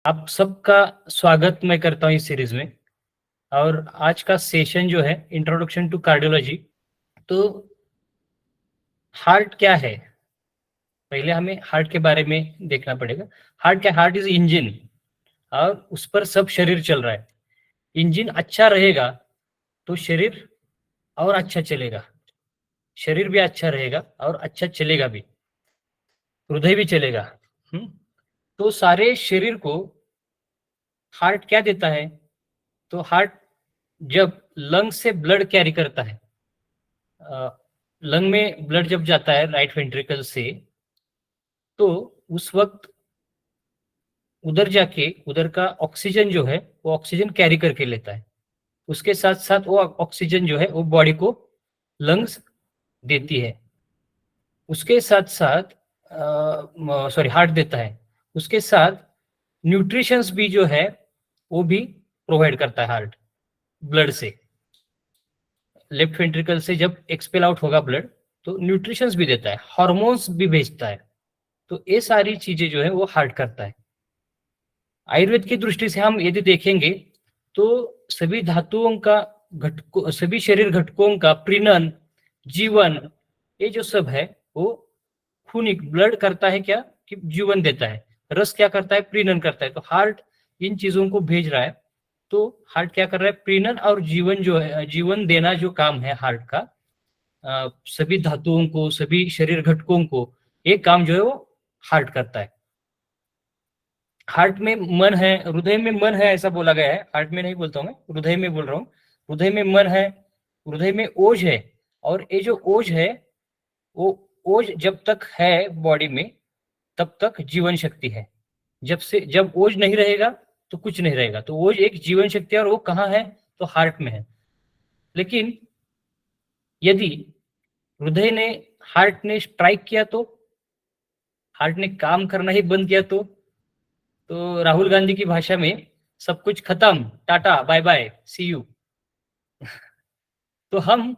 आप सबका स्वागत मैं करता हूँ इस सीरीज में। और आज का सेशन जो है इंट्रोडक्शन टू कार्डियोलॉजी। तो हार्ट क्या है, पहले हमें हार्ट के बारे में देखना पड़ेगा। हार्ट क्या? हार्ट इज इंजन, और उस पर सब शरीर चल रहा है। इंजन अच्छा रहेगा तो शरीर और अच्छा चलेगा, शरीर भी अच्छा रहेगा और अच्छा चलेगा भी, हृदय भी चलेगा। हम्म। तो सारे शरीर को हार्ट क्या देता है? तो हार्ट जब लंग से ब्लड कैरी करता है, लंग में ब्लड जब जाता है राइट वेंट्रिकल से, तो उस वक्त उधर जाके उधर का ऑक्सीजन जो है वो ऑक्सीजन कैरी करके लेता है। उसके साथ साथ वो ऑक्सीजन जो है वो बॉडी को लंग्स देती है। उसके साथ साथ सॉरी हार्ट देता है। उसके साथ न्यूट्रिशंस भी जो है वो भी प्रोवाइड करता है हार्ट ब्लड से। लेफ्ट वेंट्रिकल से जब एक्सपेल आउट होगा ब्लड, तो न्यूट्रिशंस भी देता है, हार्मोन्स भी भेजता है। तो ये सारी चीजें जो है वो हार्ट करता है। आयुर्वेद की दृष्टि से हम यदि देखेंगे तो सभी धातुओं का घटकों, सभी शरीर घटकों का प्रीणन, जीवन, ये जो सब है वो खूनिक ब्लड करता है क्या कि जीवन देता है। रस क्या करता है? प्रीणन करता है। तो हार्ट इन चीजों को भेज रहा है। तो हार्ट क्या कर रहा है? प्रीणन और जीवन जो है, जीवन देना जो काम है हार्ट का, सभी धातुओं को, सभी शरीर घटकों को, एक काम जो है वो हार्ट करता है। हार्ट में मन है, हृदय में मन है ऐसा बोला गया है। हार्ट में नहीं बोलता हूं मैं, हृदय में बोल रहा हूँ। हृदय में मन है, हृदय में ओज है। और ये जो ओज है, वो ओज जब तक है बॉडी में तब तक जीवन शक्ति है। जब ओज नहीं रहेगा तो कुछ नहीं रहेगा। तो ओज एक जीवन शक्ति है, और वो कहाँ है? तो हार्ट में है। लेकिन यदि हृदय ने, हार्ट ने स्ट्राइक किया, तो हार्ट ने काम करना ही बंद किया, तो राहुल गांधी की भाषा में सब कुछ खत्म, tata bye bye see you. तो हम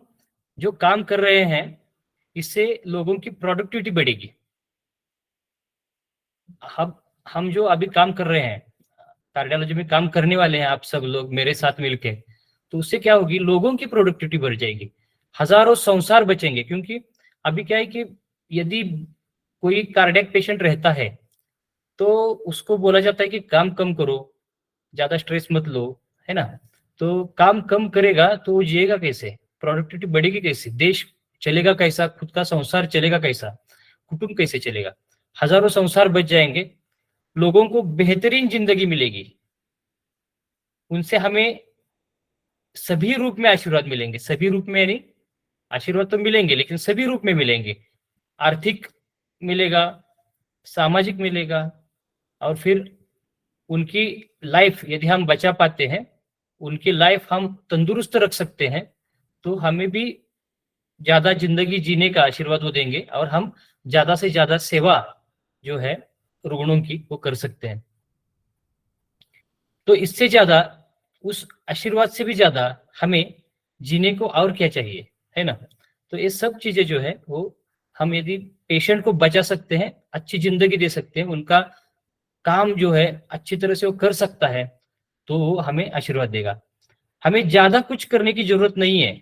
जो काम कर रहे हैं इससे लोगों की प्रोडक्टिविटी बढ़ेगी। हम हम जो अभी काम कर रहे हैं, कार्डियोलॉजी में काम करने वाले हैं आप सब लोग मेरे साथ मिलके, तो उससे क्या होगी? लोगों की प्रोडक्टिविटी बढ़ जाएगी, हजारों संसार बचेंगे। क्योंकि अभी क्या है कि यदि कोई कार्डियक पेशेंट रहता है तो उसको बोला जाता है कि काम कम करो, ज्यादा स्ट्रेस मत लो, है ना? तो काम कम करेगा तो वो जिएगा कैसे? प्रोडक्टिविटी बढ़ेगी कैसे? देश चलेगा कैसा? खुद का संसार चलेगा कैसा? कुटुंब कैसे चलेगा? हजारों संसार बच जाएंगे, लोगों को बेहतरीन जिंदगी मिलेगी। उनसे हमें सभी रूप में आशीर्वाद मिलेंगे। सभी रूप में नहीं, आशीर्वाद तो मिलेंगे लेकिन सभी रूप में मिलेंगे। आर्थिक मिलेगा, सामाजिक मिलेगा, और फिर उनकी लाइफ यदि हम बचा पाते हैं, उनकी लाइफ हम तंदुरुस्त रख सकते हैं, तो हमें भी ज्यादा जिंदगी जीने का आशीर्वाद वो देंगे, और हम ज्यादा से ज्यादा सेवा जो है रुग्णों की वो कर सकते हैं। तो इससे ज्यादा, उस आशीर्वाद से भी ज्यादा हमें जीने को और क्या चाहिए, है ना? तो ये सब चीजें जो है वो हम यदि पेशेंट को बचा सकते हैं, अच्छी जिंदगी दे सकते हैं, उनका काम जो है अच्छी तरह से वो कर सकता है, तो वो हमें आशीर्वाद देगा। हमें ज्यादा कुछ करने की जरूरत नहीं है।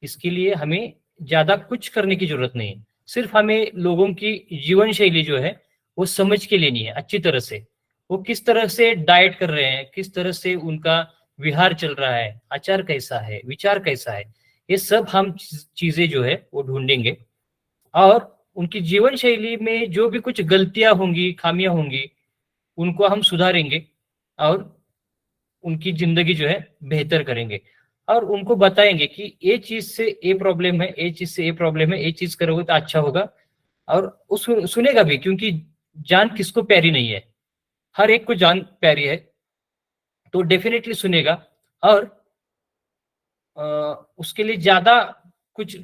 इसके लिए हमें ज्यादा कुछ करने की जरूरत नहीं है। सिर्फ हमें लोगों की जीवन शैली जो है वो समझ के लेनी है अच्छी तरह से। वो किस तरह से डाइट कर रहे हैं, किस तरह से उनका विहार चल रहा है, आचार कैसा है, विचार कैसा है, ये सब हम चीजें जो है वो ढूंढेंगे। और उनकी जीवन शैली में जो भी कुछ गलतियां होंगी, खामियां होंगी, उनको हम सुधारेंगे, और उनकी जिंदगी जो है बेहतर करेंगे। और उनको बताएंगे कि ये चीज से ये प्रॉब्लम है, ये चीज से ये प्रॉब्लम है, ये चीज करोगे तो अच्छा होगा। और उस सुनेगा भी, क्योंकि जान किसको प्यारी नहीं है? हर एक को जान प्यारी है। तो डेफिनेटली सुनेगा। और उसके लिए ज्यादा कुछ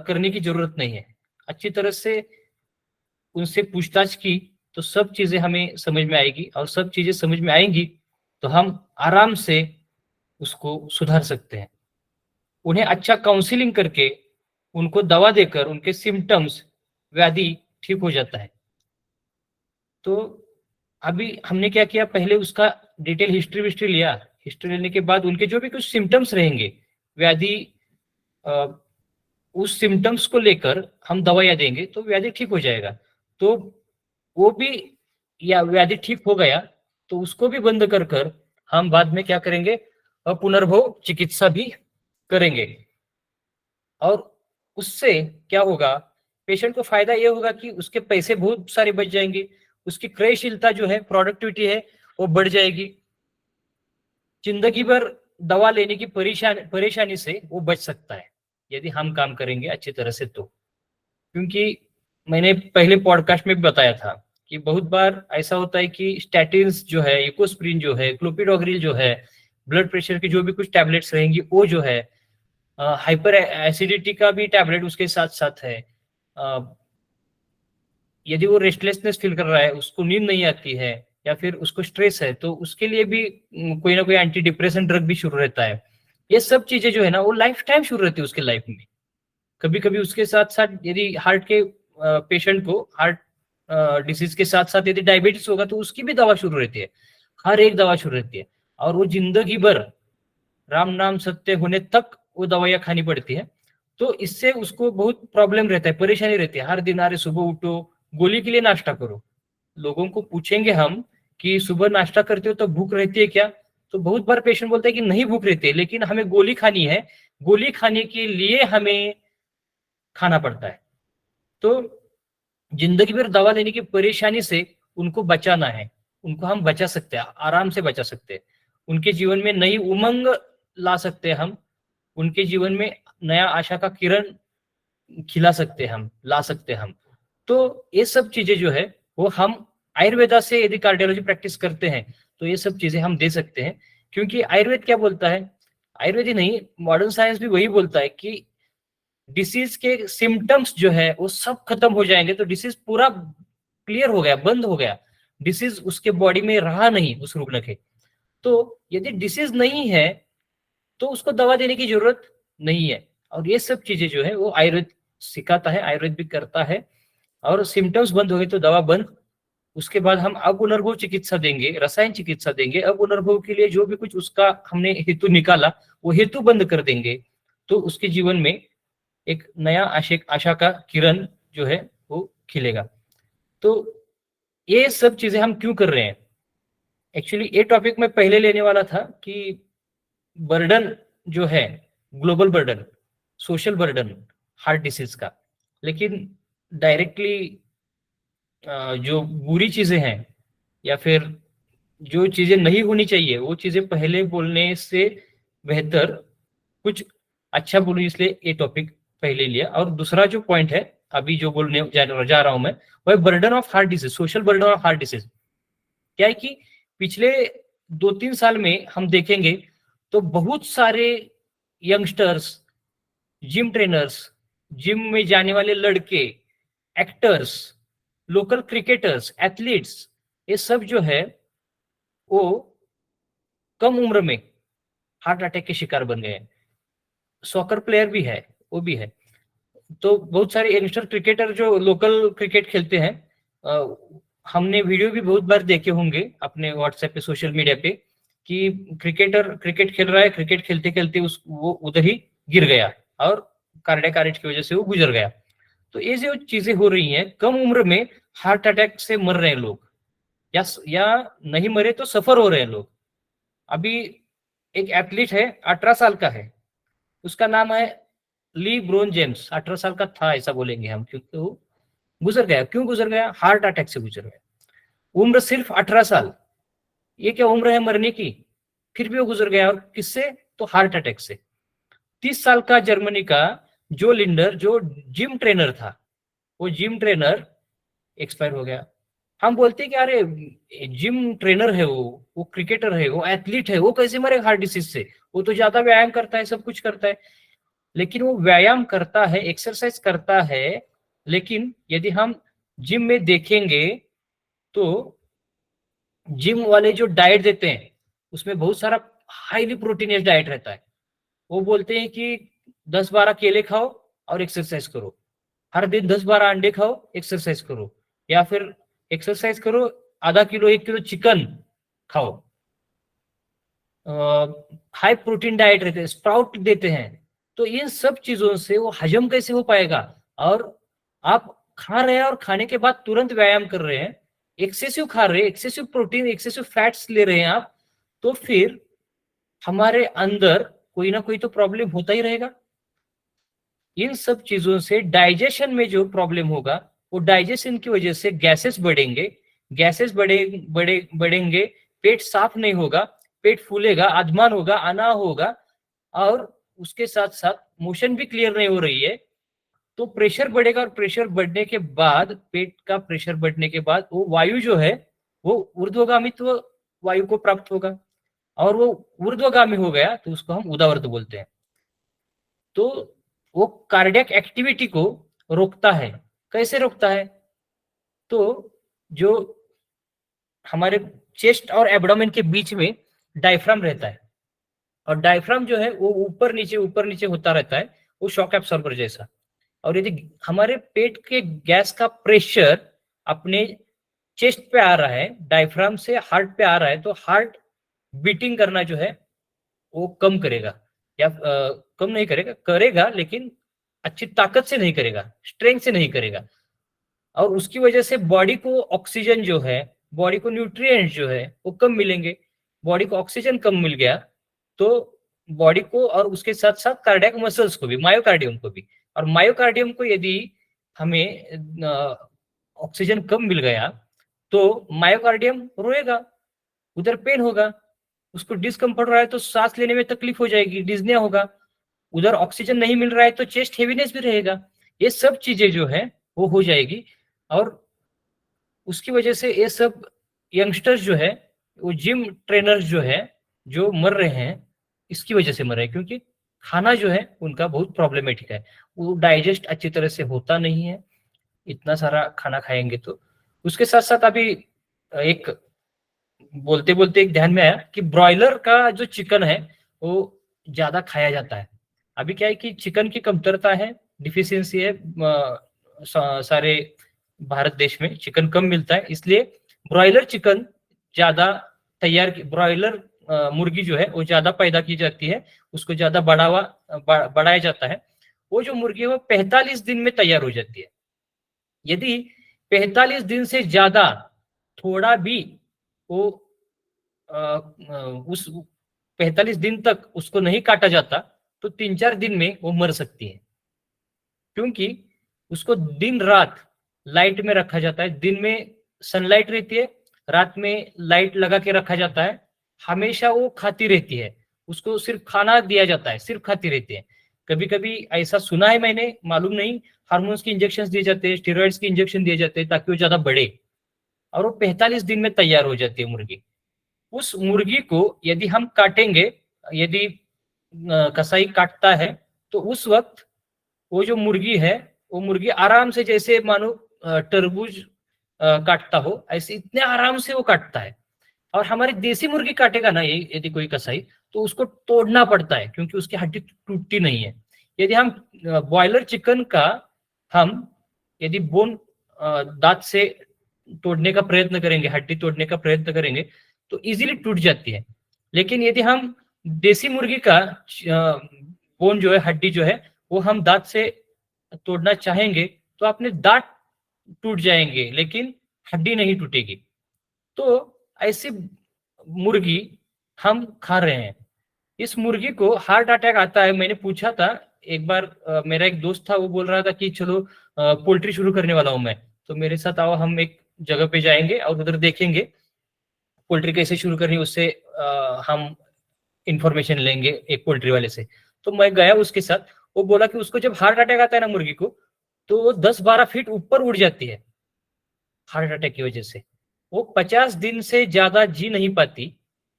करने की जरूरत नहीं है। अच्छी तरह से उनसे पूछताछ की तो सब चीजें हमें समझ में आएगी, और सब चीजें समझ में आएंगी तो हम आराम से उसको सुधार सकते हैं। उन्हें अच्छा काउंसलिंग करके, उनको दवा देकर उनके सिम्टम्स, व्याधि ठीक हो जाता है। तो अभी हमने क्या किया, पहले उसका डिटेल हिस्ट्री विस्ट्री लिया। हिस्ट्री लेने के बाद उनके जो भी कुछ सिम्टम्स रहेंगे व्याधि, उस सिम्टम्स को लेकर हम दवाइयां देंगे तो व्याधि ठीक हो जाएगा। तो वो भी, या व्याधि ठीक हो गया तो उसको भी बंद कर कर हम बाद में क्या करेंगे, पुनर्भव चिकित्सा भी करेंगे। और उससे क्या होगा, पेशेंट को फायदा ये होगा कि उसके पैसे बहुत सारे बच जाएंगे, उसकी क्रयशीलता जो है, प्रोडक्टिविटी है, वो बढ़ जाएगी। जिंदगी भर दवा लेने की परेशानी से वो बच सकता है यदि हम काम करेंगे अच्छी तरह से तो। क्योंकि मैंने पहले पॉडकास्ट में भी बताया था कि बहुत बार ऐसा होता है कि स्टैटिन्स जो है, इकोस्प्रिन जो है, क्लोपिडोग्रिल जो है, ब्लड प्रेशर की जो भी कुछ टैबलेट्स रहेंगी वो जो है, हाइपर एसिडिटी का भी टैबलेट उसके साथ साथ है। यदि वो रेस्टलेसनेस फील कर रहा है, उसको नींद नहीं आती है, या फिर उसको स्ट्रेस है, तो उसके लिए भी कोई ना कोई एंटी डिप्रेशन ड्रग भी शुरू रहता है। ये सब चीजें जो है ना वो लाइफ टाइम शुरू रहती है उसके लाइफ में। कभी कभी उसके साथ साथ यदि हार्ट के पेशेंट को हार्ट डिसीज के साथ साथ यदि डायबिटीज होगा तो उसकी भी दवा शुरू रहती है, हर एक दवा शुरू रहती है। और वो जिंदगी भर राम नाम सत्य होने तक वो दवाइयां खानी पड़ती है। तो इससे उसको बहुत प्रॉब्लम रहता है, परेशानी रहती है। हर दिन अरे सुबह उठो, गोली के लिए नाश्ता करो। लोगों को पूछेंगे हम कि सुबह नाश्ता करते हो तो भूख रहती है क्या, तो बहुत बार पेशेंट बोलता है कि नहीं भूख रहती है, लेकिन हमें गोली खानी है, गोली खाने के लिए हमें खाना पड़ता है। तो जिंदगी भर दवा लेने की परेशानी से उनको बचाना है, उनको हम बचा सकते हैं, आराम से बचा सकते हैं। उनके जीवन में नई उमंग ला सकते हैं हम, उनके जीवन में नया आशा का किरण खिला सकते हैं हम, ला सकते हैं हम। तो ये सब चीजें जो है वो हम आयुर्वेदा से यदि कार्डियोलॉजी प्रैक्टिस करते हैं तो ये सब चीजें हम दे सकते हैं। क्योंकि आयुर्वेद क्या बोलता है, आयुर्वेद ही नहीं, मॉडर्न साइंस भी वही बोलता है कि डिसीज के सिम्टम्स जो है वो सब खत्म हो जाएंगे तो डिसीज पूरा क्लियर हो गया, बंद हो गया, डिसीज उसके बॉडी में रहा नहीं उस रुग्ण के। तो यदि डिसीज नहीं है तो उसको दवा देने की जरूरत नहीं है। और ये सब चीजें जो है वो आयुर्वेद सिखाता है, आयुर्वेद भी करता है। और सिम्टम्स बंद हो गए तो दवा बंद। उसके बाद हम अपुनर्भव चिकित्सा देंगे, रसायन चिकित्सा देंगे। अपुनर्भव के लिए जो भी कुछ उसका हमने हेतु निकाला वो हेतु बंद कर देंगे, तो उसके जीवन में एक नया आशा का किरण जो है वो खिलेगा। तो ये सब चीजें हम क्यों कर रहे हैं, एक्चुअली ये टॉपिक मैं पहले लेने वाला था कि बर्डन जो है, global burden, social burden heart disease का। लेकिन डायरेक्टली जो बुरी चीजें हैं या फिर जो चीजें नहीं होनी चाहिए वो चीजें पहले बोलने से बेहतर कुछ अच्छा बोलूं, इसलिए ये टॉपिक पहले लिया। और दूसरा जो पॉइंट है अभी जो बोलने जा रहा हूं मैं, वह burden of heart disease, social burden of heart disease. क्या है कि पिछले 2-3 साल में हम देखेंगे तो बहुत सारे यंगस्टर्स, जिम ट्रेनर्स, जिम में जाने वाले लड़के, एक्टर्स, लोकल क्रिकेटर्स, एथलीट्स, ये सब जो है वो कम उम्र में हार्ट अटैक के शिकार बन गए हैं। सॉकर प्लेयर भी है, वो भी है। तो बहुत सारे यंगस्टर क्रिकेटर जो लोकल क्रिकेट खेलते हैं, हमने वीडियो भी बहुत बार देखे होंगे अपने व्हाट्सएप पे, सोशल मीडिया पे, कि क्रिकेटर क्रिकेट खेल रहा है, क्रिकेट खेलते खेलते वो उधर ही गिर गया और कार्डियक अरेस्ट की वजह से वो गुजर गया। तो ये जो चीजें हो रही हैं, कम उम्र में हार्ट अटैक से मर रहे हैं लोग, या नहीं मरे तो सफर हो रहे हैं लोग। अभी एक एथलीट है, 18 साल का है, उसका नाम है ली ब्रोन जेम्स। 18 साल का था ऐसा बोलेंगे हम, क्योंकि वो गुजर गया। क्यों गुजर गया? हार्ट अटैक से गुजर गया। उम्र सिर्फ 18 साल, ये क्या उम्र है मरने की? फिर भी वो गुजर गया। और किससे? तो हार्ट अटैक से। 30 साल का जर्मनी का जो लिंडर, जो जिम ट्रेनर था, वो जिम ट्रेनर एक्सपायर हो गया। हम बोलते हैं कि अरे जिम ट्रेनर है, वो क्रिकेटर है, वो एथलीट है, वो कैसे मरे हार्ट डिसीज से? वो तो ज्यादा व्यायाम करता है, सब कुछ करता है। लेकिन वो व्यायाम करता है, एक्सरसाइज करता है, लेकिन यदि हम जिम में देखेंगे तो जिम वाले जो डाइट देते हैं उसमें बहुत सारा हाईली प्रोटीनियस डाइट रहता है। वो बोलते हैं कि 10-12 केले खाओ और एक्सरसाइज करो, हर दिन 10-12 अंडे खाओ, एक्सरसाइज करो, या फिर एक्सरसाइज करो, आधा किलो 1 किलो चिकन खाओ, हाई प्रोटीन डाइट रहते हैं, स्प्राउट देते हैं, तो इन सब चीजों से वो हजम कैसे हो पाएगा? और आप खा रहे हैं और खाने के बाद तुरंत व्यायाम कर रहे हैं, एक्सेसिव खा रहे हैं, एक्सेसिव प्रोटीन एक्सेसिव फैट्स ले रहे हैं आप, तो फिर हमारे अंदर कोई ना कोई तो प्रॉब्लम होता ही रहेगा। इन सब चीजों से डाइजेशन में जो प्रॉब्लम होगा, वो डाइजेशन की वजह से गैसेस बढ़ेंगे, गैसेस बढ़ेंगे, पेट साफ नहीं होगा, पेट फूलेगा, आधमान होगा, अना होगा, और उसके साथ साथ मोशन भी क्लियर नहीं हो रही है, तो प्रेशर बढ़ेगा, और प्रेशर बढ़ने के बाद, पेट का प्रेशर बढ़ने के बाद वो वायु जो है वो ऊर्ध्वगामित्व वायु को प्राप्त होगा, और वो ऊर्ध्वगामी हो गया तो उसको हम उदावर्त बोलते हैं। तो वो कार्डियक एक्टिविटी को रोकता है। कैसे रोकता है? तो जो हमारे चेस्ट और एब्डोमेन के बीच में डायफ्राम रहता है, और डायफ्राम जो है वो ऊपर नीचे होता रहता है, वो शॉक एब्सॉर्बर जैसा। और यदि हमारे पेट के गैस का प्रेशर अपने चेस्ट पे आ रहा है, डायफ्राम से हार्ट पे आ रहा है, तो हार्ट बीटिंग करना जो है वो कम करेगा, या कम नहीं करेगा, करेगा लेकिन अच्छी ताकत से नहीं करेगा, स्ट्रेंथ से नहीं करेगा, और उसकी वजह से बॉडी को ऑक्सीजन जो है, बॉडी को न्यूट्रिएंट जो है वो कम मिलेंगे। बॉडी को ऑक्सीजन कम मिल गया तो बॉडी को, और उसके साथ साथ कार्डियक मसल्स को भी, मायोकार्डियम को भी, और मायोकार्डियम को यदि हमें ऑक्सीजन कम मिल गया तो मायोकार्डियम रोएगा, उधर पेन होगा, उसको डिस्कम्फर्ट रहा है तो सांस लेने में तकलीफ हो जाएगी, डिज्निया होगा, उधर ऑक्सीजन नहीं मिल रहा है तो चेस्ट हेवीनेस भी रहेगा। ये सब चीजें जो है वो हो जाएगी, और उसकी वजह से ये सब यंगस्टर्स जो है, वो जिम ट्रेनर्स जो है, जो मर रहे हैं, इसकी वजह से मर रहे हैं, क्योंकि खाना जो है उनका बहुत प्रॉब्लमेटिक है, वो डाइजेस्ट अच्छी तरह से होता नहीं है, इतना सारा खाना खाएंगे तो। उसके साथ साथ अभी एक बोलते बोलते एक ध्यान में आया कि ब्रॉयलर का जो चिकन है वो ज्यादा खाया जाता है। अभी क्या है कि चिकन की कमतरता है, डिफिशियंसी है, सारे भारत देश में चिकन कम मिलता है, इसलिए ब्रॉयलर चिकन ज्यादा ब्रॉयलर मुर्गी जो है वो ज्यादा पैदा की जाती है, उसको ज्यादा बढ़ाया जाता है। वो जो मुर्गी है वो 45 दिन में तैयार हो जाती है। यदि 45 दिन से ज्यादा थोड़ा भी वो उस 45 दिन तक उसको नहीं काटा जाता तो 3-4 दिन में वो मर सकती है, क्योंकि उसको दिन रात लाइट में रखा जाता है, दिन में सनलाइट रहती है, रात में लाइट लगा के रखा जाता है, हमेशा वो खाती रहती है, उसको सिर्फ खाना दिया जाता है, सिर्फ खाती रहती है। कभी कभी ऐसा सुना है मैंने, मालूम नहीं, हार्मोन्स के इंजेक्शन दिए जाते हैं, स्टेरॉइड्स के इंजेक्शन दिए जाते हैं ताकि वो ज्यादा बढ़े, और वो 45 दिन में तैयार हो जाती है मुर्गी। उस मुर्गी को यदि हम काटेंगे, यदि कसाई काटता है, तो उस वक्त वो जो मुर्गी है, वो मुर्गी आराम से, जैसे मानो तरबूज काटता हो, ऐसे इतने आराम से वो काटता है। और हमारी देसी मुर्गी काटेगा ना ये यदि कोई कसाई, तो उसको तोड़ना पड़ता है, क्योंकि उसकी हड्डी टूटती नहीं है। यदि हम बॉयलर चिकन का हम यदि बोन दांत से तोड़ने का प्रयत्न करेंगे, हड्डी तोड़ने का प्रयत्न करेंगे, तो इजीली टूट जाती है। लेकिन यदि हम देसी मुर्गी का बोन जो है, हड्डी जो है, वो हम दांत से तोड़ना चाहेंगे तो अपने दांत टूट जाएंगे, लेकिन हड्डी नहीं टूटेगी। तो ऐसी मुर्गी हम खा रहे हैं। इस मुर्गी को हार्ट अटैक आता है। मैंने पूछा था एक बार, मेरा एक दोस्त था, वो बोल रहा था कि चलो पोल्ट्री शुरू करने वाला हूं मैं, तो मेरे साथ आओ, हम एक जगह पे जाएंगे और उधर देखेंगे पोल्ट्री कैसे शुरू करनी, उससे हम इंफॉर्मेशन लेंगे एक पोल्ट्री वाले से। तो मैं गया उसके साथ, वो बोला कि उसको जब हार्ट अटैक आता है ना मुर्गी को, तो वो 10-12 फीट ऊपर उड़ जाती है हार्ट अटैक की वजह से। वो 50 दिन से ज्यादा जी नहीं पाती,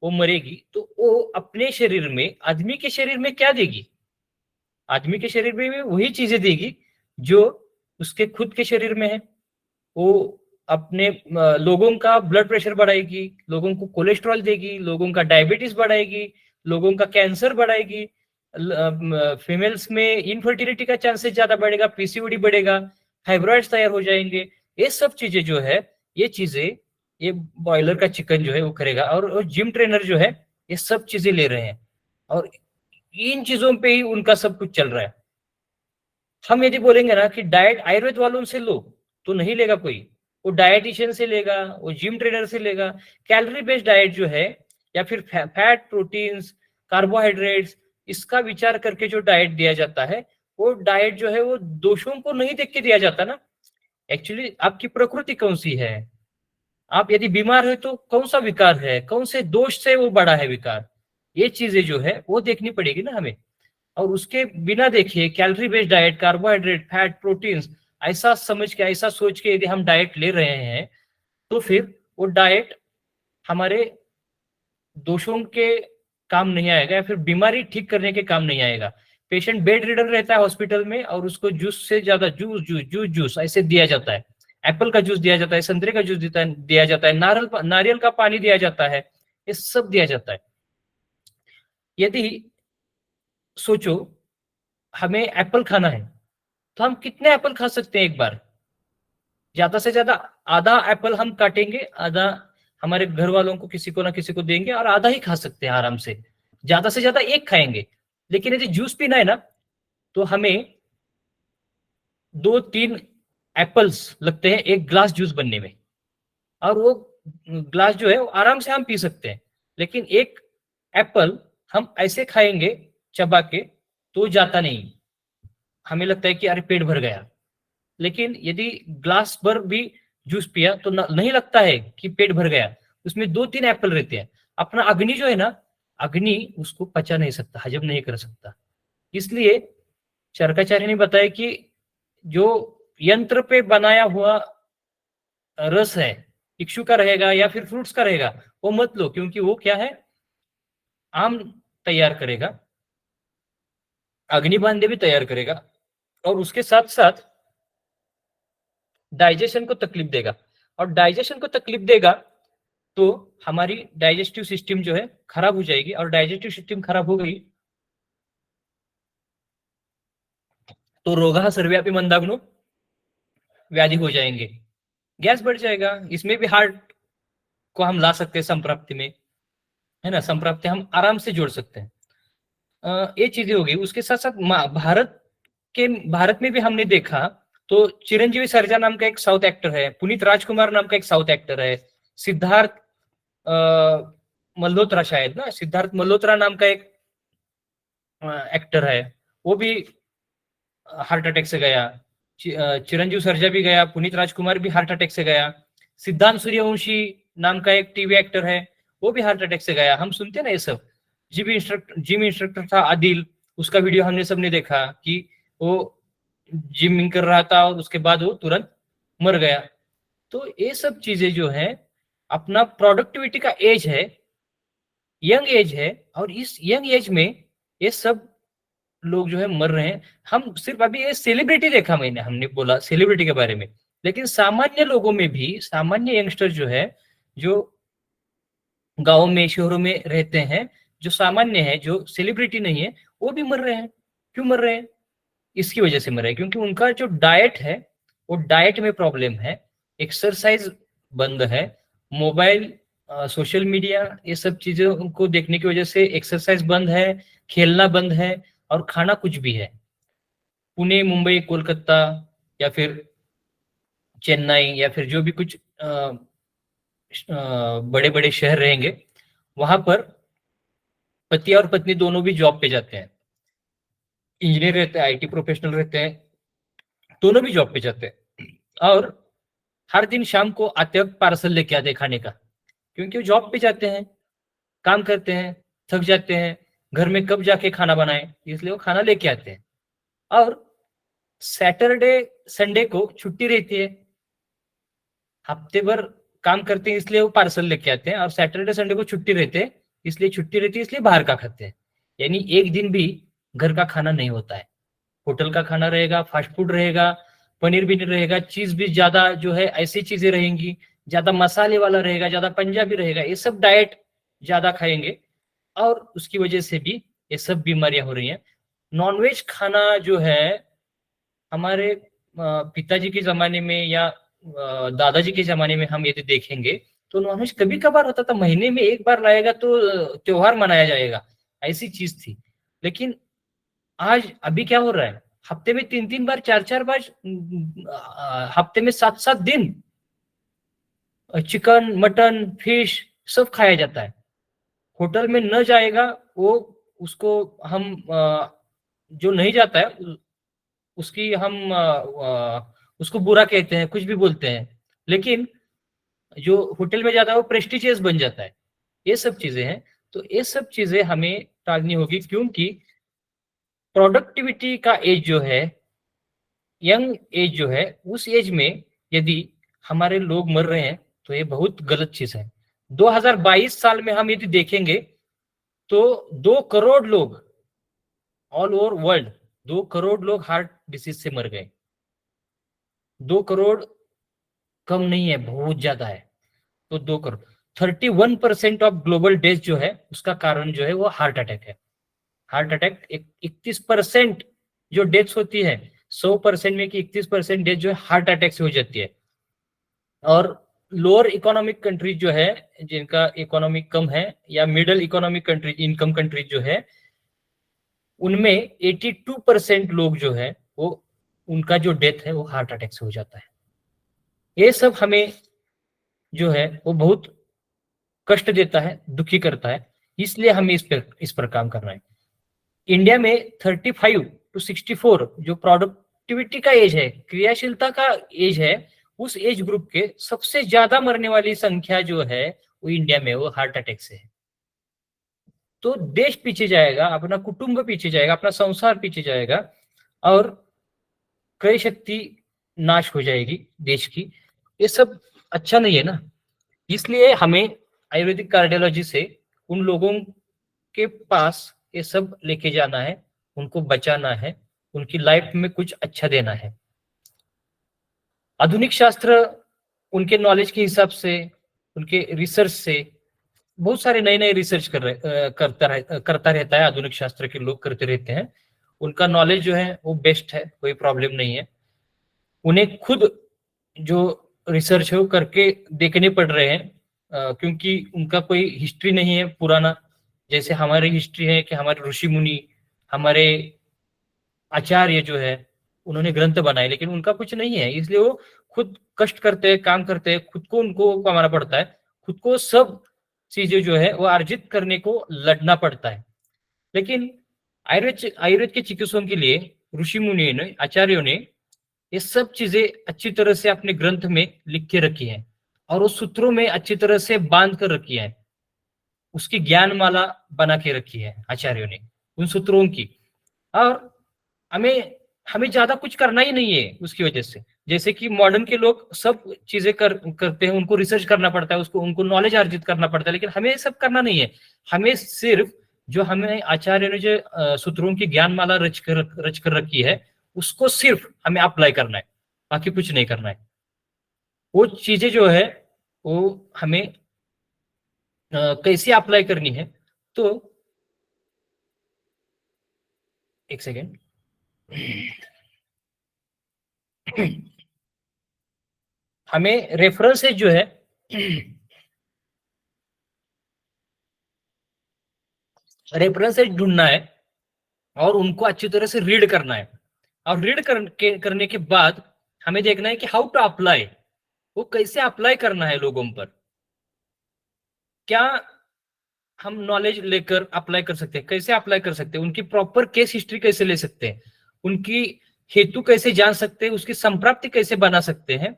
वो मरेगी। तो वो अपने शरीर में, आदमी के शरीर में क्या देगी? आदमी के शरीर में भी वही चीजें देगी जो उसके खुद के शरीर में है। वो अपने लोगों का ब्लड प्रेशर बढ़ाएगी, लोगों को कोलेस्ट्रॉल देगी, लोगों का डायबिटीज बढ़ाएगी, लोगों का कैंसर बढ़ाएगी, फीमेल्स में इनफर्टिलिटी का चांसेस ज्यादा बढ़ेगा, पीसीओडी बढ़ेगा, फाइब्रॉइड्स तैयार हो जाएंगे। ये सब चीजें जो है, ये चीजें ये बॉयलर का चिकन जो है वो करेगा। और जिम ट्रेनर जो है ये सब चीजें ले रहे हैं और इन चीजों पे ही उनका सब कुछ चल रहा है। हम यदि बोलेंगे ना कि डाइट आयुर्वेद वालों से लो, तो नहीं लेगा कोई। वो डाइटिशियन से लेगा, वो जिम ट्रेनर से लेगा। कैलोरी बेस्ड डाइट जो है या फिर फैट, प्रोटीन्स, कार्बोहाइड्रेट्स, इसका विचार करके जो डाइट दिया जाता है, वो डाइट जो है वो दोषों को नहीं देख के दिया जाता ना। एक्चुअली आपकी प्रकृति कौन सी है, आप यदि बीमार है तो कौन सा विकार है, कौन से दोष से वो बड़ा है विकार, ये चीजें जो है वो देखनी पड़ेगी ना हमें। और उसके बिना देखिए calorie based diet, carbohydrate, fat, proteins, ऐसा समझ के, ऐसा सोच के यदि हम डाइट ले रहे हैं, तो फिर वो डाइट हमारे दोषों के काम नहीं आएगा या फिर बीमारी ठीक करने के काम नहीं आएगा। पेशेंट बेड रिडन रहता है हॉस्पिटल में और उसको जूस से ज्यादा जूस जूस जूस जूस ऐसे दिया जाता है। एप्पल का जूस दिया जाता है, संतरे का जूस दिया जाता है, नारियल का पानी दिया जाता है, ये सब दिया जाता है। यदि सोचो हमें एप्पल खाना है, तो हम कितने एप्पल खा सकते हैं एक बार? ज्यादा से ज्यादा आधा एप्पल हम काटेंगे, आधा हमारे घर वालों को किसी को ना किसी को देंगे और आधा ही खा सकते हैं आराम से। ज्यादा से ज्यादा एक खाएंगे। लेकिन यदि जूस पीना है ना, तो हमें 2-3 एप्पल्स लगते हैं एक ग्लास जूस बनने में। और वो ग्लास जो है वो आराम से हम पी सकते हैं। लेकिन एक एप्पल हम ऐसे खाएंगे चबा के तो जाता नहीं, हमें लगता है कि अरे पेट भर गया। लेकिन यदि ग्लास भर भी जूस पिया तो नहीं लगता है कि पेट भर गया। उसमें 2-3 एप्पल रहते हैं। अपना अग्नि जो है ना, अग्नि उसको पचा नहीं सकता, हजम नहीं कर सकता। इसलिए शर्काचार्य ने बताया कि जो यंत्र पे बनाया हुआ रस है, इक्षु का रहेगा या फिर फ्रूट्स का रहेगा, वो मत लो, क्योंकि वो क्या है, आम तैयार करेगा, अग्निबांधे भी तैयार करेगा और उसके साथ साथ डाइजेशन को तकलीफ देगा। और डाइजेशन को तकलीफ देगा तो हमारी डाइजेस्टिव सिस्टम जो है खराब हो जाएगी। और डाइजेस्टिव सिस्टम खराब हो गई तो रोगा सर्व्यापी मंदाग्नो व्याधि हो जाएंगे, गैस बढ़ जाएगा। इसमें भी हार्ट को हम ला सकते हैं संप्राप्ति में, है ना, संप्राप्ति हम आराम से जोड़ सकते हैं। ये चीजें हो गई। उसके साथ साथ भारत में भी हमने देखा तो चिरंजीवी सर्जा नाम का एक साउथ एक्टर है, पुनीत राजकुमार नाम का एक साउथ एक्टर है, सिद्धार्थ मल्होत्रा, शायद ना, सिद्धार्थ मल्होत्रा नाम का एक एक्टर है, वो भी हार्ट अटैक से गया। चिरंजीव सर्जा भी गया, पुनीत राजकुमार भी हार्ट अटैक से गया। सिद्धांत सूर्यवंशी नाम का एक टीवी एक्टर है, वो भी हार्ट अटैक से गया। हम सुनते ना ये सब। जिम इंस्ट्रक्टर था आदिल, उसका वीडियो हमने सबने देखा कि वो जिमिंग कर रहा था और उसके बाद वो तुरंत मर गया। तो ये सब चीजें जो है, अपना प्रोडक्टिविटी का एज है, यंग एज है, और इस यंग एज में ये सब लोग जो है मर रहे हैं। हम सिर्फ अभी ये सेलिब्रिटी देखा, हमने बोला सेलिब्रिटी के बारे में, लेकिन सामान्य लोगों में भी, सामान्य यंगस्टर जो है, जो गांव में शहरों में रहते हैं, जो सामान्य है, जो सेलिब्रिटी नहीं है, वो भी मर रहे हैं। क्यों मर रहे हैं? इसकी वजह से मर रहे हैं क्योंकि उनका जो डाइट है, वो डाइट में प्रॉब्लम है, एक्सरसाइज बंद है, मोबाइल, सोशल मीडिया, ये सब चीजों को देखने की वजह से एक्सरसाइज बंद है, खेलना बंद है, और खाना कुछ भी है। पुणे, मुंबई, कोलकाता या फिर चेन्नई या फिर जो भी कुछ बड़े बड़े शहर रहेंगे, वहां पर पति और पत्नी दोनों भी जॉब पे जाते हैं, इंजीनियर रहते हैं, आईटी प्रोफेशनल रहते हैं, दोनों भी जॉब पे जाते हैं। और हर दिन शाम को आते वक्त पार्सल लेके आते हैं खाने का, क्योंकि वो जॉब पे जाते हैं, काम करते हैं, थक जाते हैं, घर में कब जाके खाना बनाए, इसलिए वो खाना लेके आते हैं। और सैटरडे संडे को छुट्टी रहती है, हफ्ते भर काम करते हैं इसलिए वो पार्सल लेके आते हैं, और सैटरडे संडे को छुट्टी रहते हैं, इसलिए छुट्टी रहती है इसलिए बाहर का खाते हैं। यानी एक दिन भी घर का खाना नहीं होता है, होटल का खाना रहेगा, फास्ट फूड रहेगा, पनीर भी नहीं रहेगा, चीज भी ज्यादा जो है ऐसी चीजें रहेंगी, ज्यादा मसाले वाला रहेगा, ज्यादा पंजाबी रहेगा, ये सब डाइट ज्यादा खाएंगे, और उसकी वजह से भी ये सब बीमारियां हो रही हैं। नॉनवेज खाना जो है, हमारे पिताजी के जमाने में या दादाजी के जमाने में हम यदि देखेंगे तो नॉनवेज कभी कभार होता था, महीने में एक बार लाएगा तो त्योहार मनाया जाएगा, ऐसी चीज थी। लेकिन आज अभी क्या हो रहा है, हफ्ते में 3-3 बार, 4-4 बार, हफ्ते में 7-7 दिन चिकन, मटन, फिश सब खाया जाता है। होटल में न जाएगा वो, उसको हम जो नहीं जाता है उसकी हम उसको बुरा कहते हैं, कुछ भी बोलते हैं। लेकिन जो होटल में जाता है वो प्रेस्टिजियस बन जाता है। ये सब चीजें हैं। तो ये सब चीजें हमें टालनी होगी, क्योंकि प्रोडक्टिविटी का एज जो है, यंग एज जो है, उस एज में यदि हमारे लोग मर रहे हैं तो ये बहुत गलत चीज है। 2022 साल में हम यदि देखेंगे तो 2 करोड़ लोग ऑल ओवर वर्ल्ड, 2 करोड़ लोग हार्ट डिसीज से मर गए। 2 करोड़ कम नहीं है, बहुत ज्यादा है। तो 2 करोड़, 31% ऑफ ग्लोबल डेथ जो है उसका कारण जो है वो हार्ट अटैक है। हार्ट अटैक 31% जो डेथ्स होती है, 100% में कि 31% डेथ जो है हार्ट अटैक से हो जाती है। और लोअर इकोनॉमिक कंट्रीज जो है, जिनका इकोनॉमिक कम है, या middle economic countries, income countries जो है, उनमें 82% लोग जो है वो, उनका जो डेथ है वो हार्ट अटैक से हो जाता है। ये सब हमें जो है वो बहुत कष्ट देता है, दुखी करता है। इसलिए हमें इस पर काम करना है। इंडिया में 35 to 64 जो प्रोडक्टिविटी का एज है, क्रियाशीलता का एज है, उस एज ग्रुप के सबसे ज्यादा मरने वाली संख्या जो है वो इंडिया में वो हार्ट अटैक से है। तो देश पीछे जाएगा, अपना कुटुंब पीछे जाएगा, अपना संसार पीछे जाएगा, और क्रय शक्ति नाश हो जाएगी देश की। ये सब अच्छा नहीं है ना। इसलिए हमें आयुर्वेदिक कार्डियोलॉजी से उन लोगों के पास ये सब लेके जाना है, उनको बचाना है, उनकी लाइफ में कुछ अच्छा देना है। आधुनिक शास्त्र उनके नॉलेज के हिसाब से, उनके रिसर्च से, बहुत सारे नए नए रिसर्च करता रहता है। आधुनिक शास्त्र के लोग करते रहते हैं। उनका नॉलेज जो है वो बेस्ट है, कोई प्रॉब्लम नहीं है। उन्हें खुद जो रिसर्च है वो करके देखने पड़ रहे हैं, क्योंकि उनका कोई हिस्ट्री नहीं है पुराना, जैसे हमारी हिस्ट्री है कि हमारे ऋषि मुनि, हमारे आचार्य जो है उन्होंने ग्रंथ बनाए, लेकिन उनका कुछ नहीं है। इसलिए वो खुद कष्ट करते हैं, काम करते हैं, खुद को उनको कमाना पड़ता है, खुद को सब चीजें जो है वो अर्जित करने को लड़ना पड़ता है। लेकिन आयुर्वेद के चिकित्सकों के लिए ऋषि मुनि ने, आचार्यों ने ये सब चीजें अच्छी तरह से अपने ग्रंथ में लिख के रखी है, और उस सूत्रों में अच्छी तरह से बांध कर रखी है। उसकी ज्ञान माला बना के रखी है आचार्यों ने उन सूत्रों की। और हमें हमें ज्यादा कुछ करना ही नहीं है उसकी वजह से। जैसे कि मॉडर्न के लोग सब चीजें करते हैं, उनको रिसर्च करना पड़ता है, उसको उनको नॉलेज अर्जित करना पड़ता है, लेकिन हमें ये सब करना नहीं है। हमें सिर्फ जो हमें आचार्य ने जो सूत्रों की ज्ञान माला रच कर रखी है, उसको सिर्फ हमें अप्लाई करना है, बाकी कुछ नहीं करना है। वो चीजें जो है वो हमें कैसे अप्लाई करनी है, तो एक सेकेंड। हमें रेफरेंसेस जो है रेफरेंसेस ढूंढना है, और उनको अच्छी तरह से रीड करना है। और करने के बाद हमें देखना है कि हाउ टू अप्लाई, वो कैसे अप्लाई करना है लोगों पर। क्या हम नॉलेज लेकर अप्लाई कर सकते हैं, कैसे अप्लाई कर सकते हैं, उनकी प्रॉपर केस हिस्ट्री कैसे ले सकते हैं, उनकी हेतु कैसे जान सकते हैं, उसकी संप्राप्ति कैसे बना सकते हैं,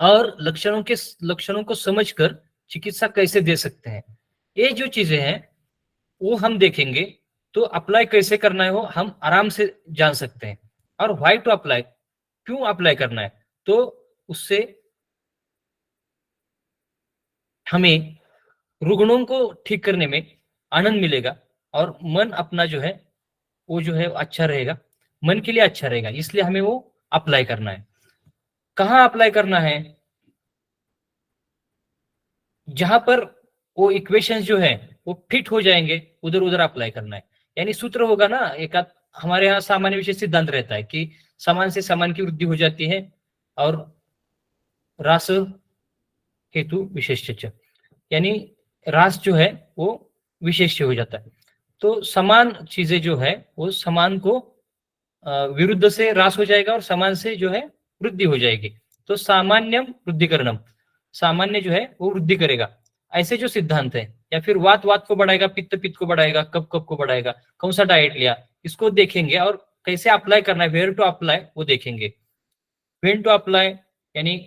और लक्षणों को समझकर चिकित्सा कैसे दे सकते हैं। ये जो चीजें हैं वो हम देखेंगे, तो अप्लाई कैसे करना है वो हम आराम से जान सकते हैं। और व्हाई टू अप्लाई, क्यों अप्लाई करना है, तो उससे हमें रुग्णों को ठीक करने में आनंद मिलेगा, और मन अपना जो है वो जो है अच्छा रहेगा, मन के लिए अच्छा रहेगा। इसलिए हमें वो अप्लाई करना है। कहाँ अप्लाई करना है, जहां पर वो इक्वेशंस जो है वो फिट हो जाएंगे, उधर उधर अप्लाई करना है। यानी सूत्र होगा ना, एक हमारे यहाँ सामान्य विषय सिद्धांत रहता है कि समान से समान की वृद्धि हो जाती है, और रास हेतु विशेष्य, यानी रास जो है वो विशेष्य हो जाता है। तो समान चीजें जो है वो समान को विरुद्ध से रास हो जाएगा और समान से जो है वृद्धि हो जाएगी। तो सामान्यम वृद्धिकरणम, सामान्य जो है वो वृद्धि करेगा, ऐसे जो सिद्धांत है। या फिर वात वात को बढ़ाएगा, पित्त पित्त को बढ़ाएगा, कप कप को बढ़ाएगा, कौन सा डाइट लिया इसको देखेंगे और कैसे अप्लाई करना है, वेयर टू अप्लाई वो देखेंगे। वेन टू अप्लाई यानी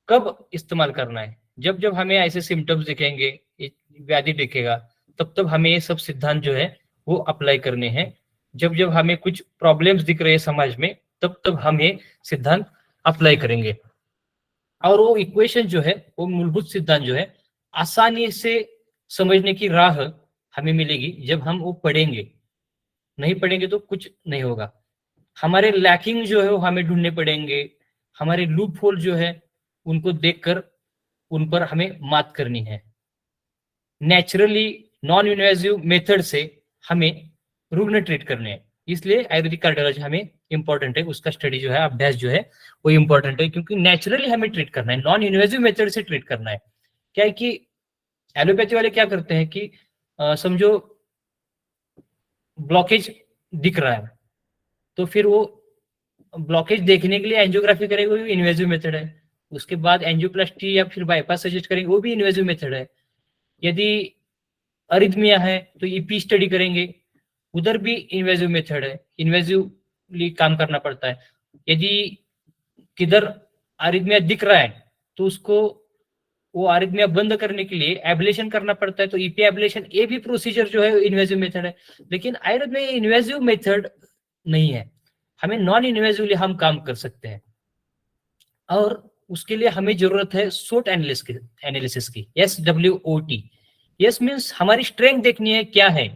कब इस्तेमाल करना है, जब जब हमें ऐसे सिम्टम्स दिखेंगे, व्याधि दिखेगा, तब तब हमें ये सब सिद्धांत जो है वो अप्लाई करने हैं। जब जब हमें कुछ प्रॉब्लम्स दिख रहे हैं समाज में, तब तब हम ये सिद्धांत अप्लाई करेंगे। और वो इक्वेशन जो है, वो मूलभूत सिद्धांत जो है, आसानी से समझने की राह हमें मिलेगी जब हम वो पढ़ेंगे। नहीं पढ़ेंगे तो कुछ नहीं होगा। हमारे लैकिंग जो है वो हमें ढूंढने पड़ेंगे, हमारे लूप होल जो है उनको देखकर उन पर हमें मात करनी है। नेचुरली नॉन इन्वेजिव मेथड से हमें रुग्ण ट्रीट करने हैं, इसलिए आयुर्वेदिक कार्डियोलॉजी हमें इंपॉर्टेंट है, उसका स्टडी जो है, अभ्यास जो है वो इंपॉर्टेंट है, क्योंकि नेचुरली हमें ट्रीट करना है, नॉन इन्वेजिव मेथड से ट्रीट करना है। क्या है कि एलोपैथी वाले क्या करते हैं कि समझो ब्लॉकेज दिख रहा है, तो फिर वो ब्लॉकेज देखने के लिए एंजियोग्राफी करेंगे, वो भी इन्वेजिव मेथड है। उसके बाद एंजियोप्लास्टी या फिर बाईपास सजेस्ट करेंगे, वो भी इन्वेजिव मेथड है। यदि अरिथमिया है तो ईपी स्टडी करेंगे, उधर भी इन्वेजिव मेथड है, इन्वेजिवली काम करना पड़ता है। यदि किधर अरिथमिया दिख रहा है तो उसको वो अरिथमिया बंद करने के लिए एब्लेशन करना पड़ता है, तो ईपी एब्लेशन, ये भी प्रोसीजर जो है इन्वेजिव मेथड है। लेकिन आयुर्वेद में इन्वेजिव मेथड नहीं है, हमें नॉन इन्वेजिवली हम काम कर सकते हैं। और उसके लिए हमें जरूरत है SWOT एनालिसिस की, SWOT। यस मीन्स हमारी स्ट्रेंथ देखनी है क्या है,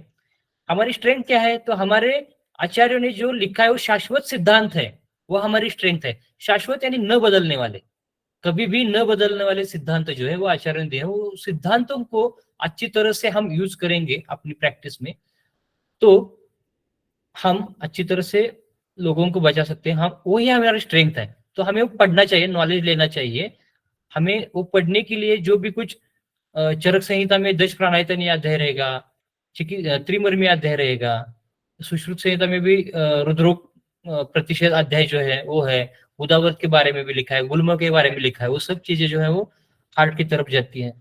हमारी स्ट्रेंथ क्या है। तो हमारे आचार्यों ने जो लिखा है वो शाश्वत सिद्धांत है, वो हमारी स्ट्रेंथ है। शाश्वत यानी न बदलने वाले, कभी भी न बदलने वाले सिद्धांत जो है वो आचार्य ने दिए हैं। वो सिद्धांतों को अच्छी तरह से हम यूज करेंगे अपनी प्रैक्टिस में, तो हम अच्छी तरह से लोगों को बचा सकते हैं। हम वही हमारी स्ट्रेंथ है। तो हमें वो पढ़ना चाहिए, नॉलेज लेना चाहिए। हमें वो पढ़ने के लिए जो भी कुछ चरक संहिता में 10 प्राणायतन याद रहेगा, त्रिमर्मी याद रहेगा, सुश्रुत संहिता में भी रुद्रोग प्रतिषेध अध्याय जो है वो है, उदावत के बारे में भी लिखा है, गुल्म के बारे में लिखा है, वो सब चीजें जो है वो हार्ट की तरफ जाती हैं।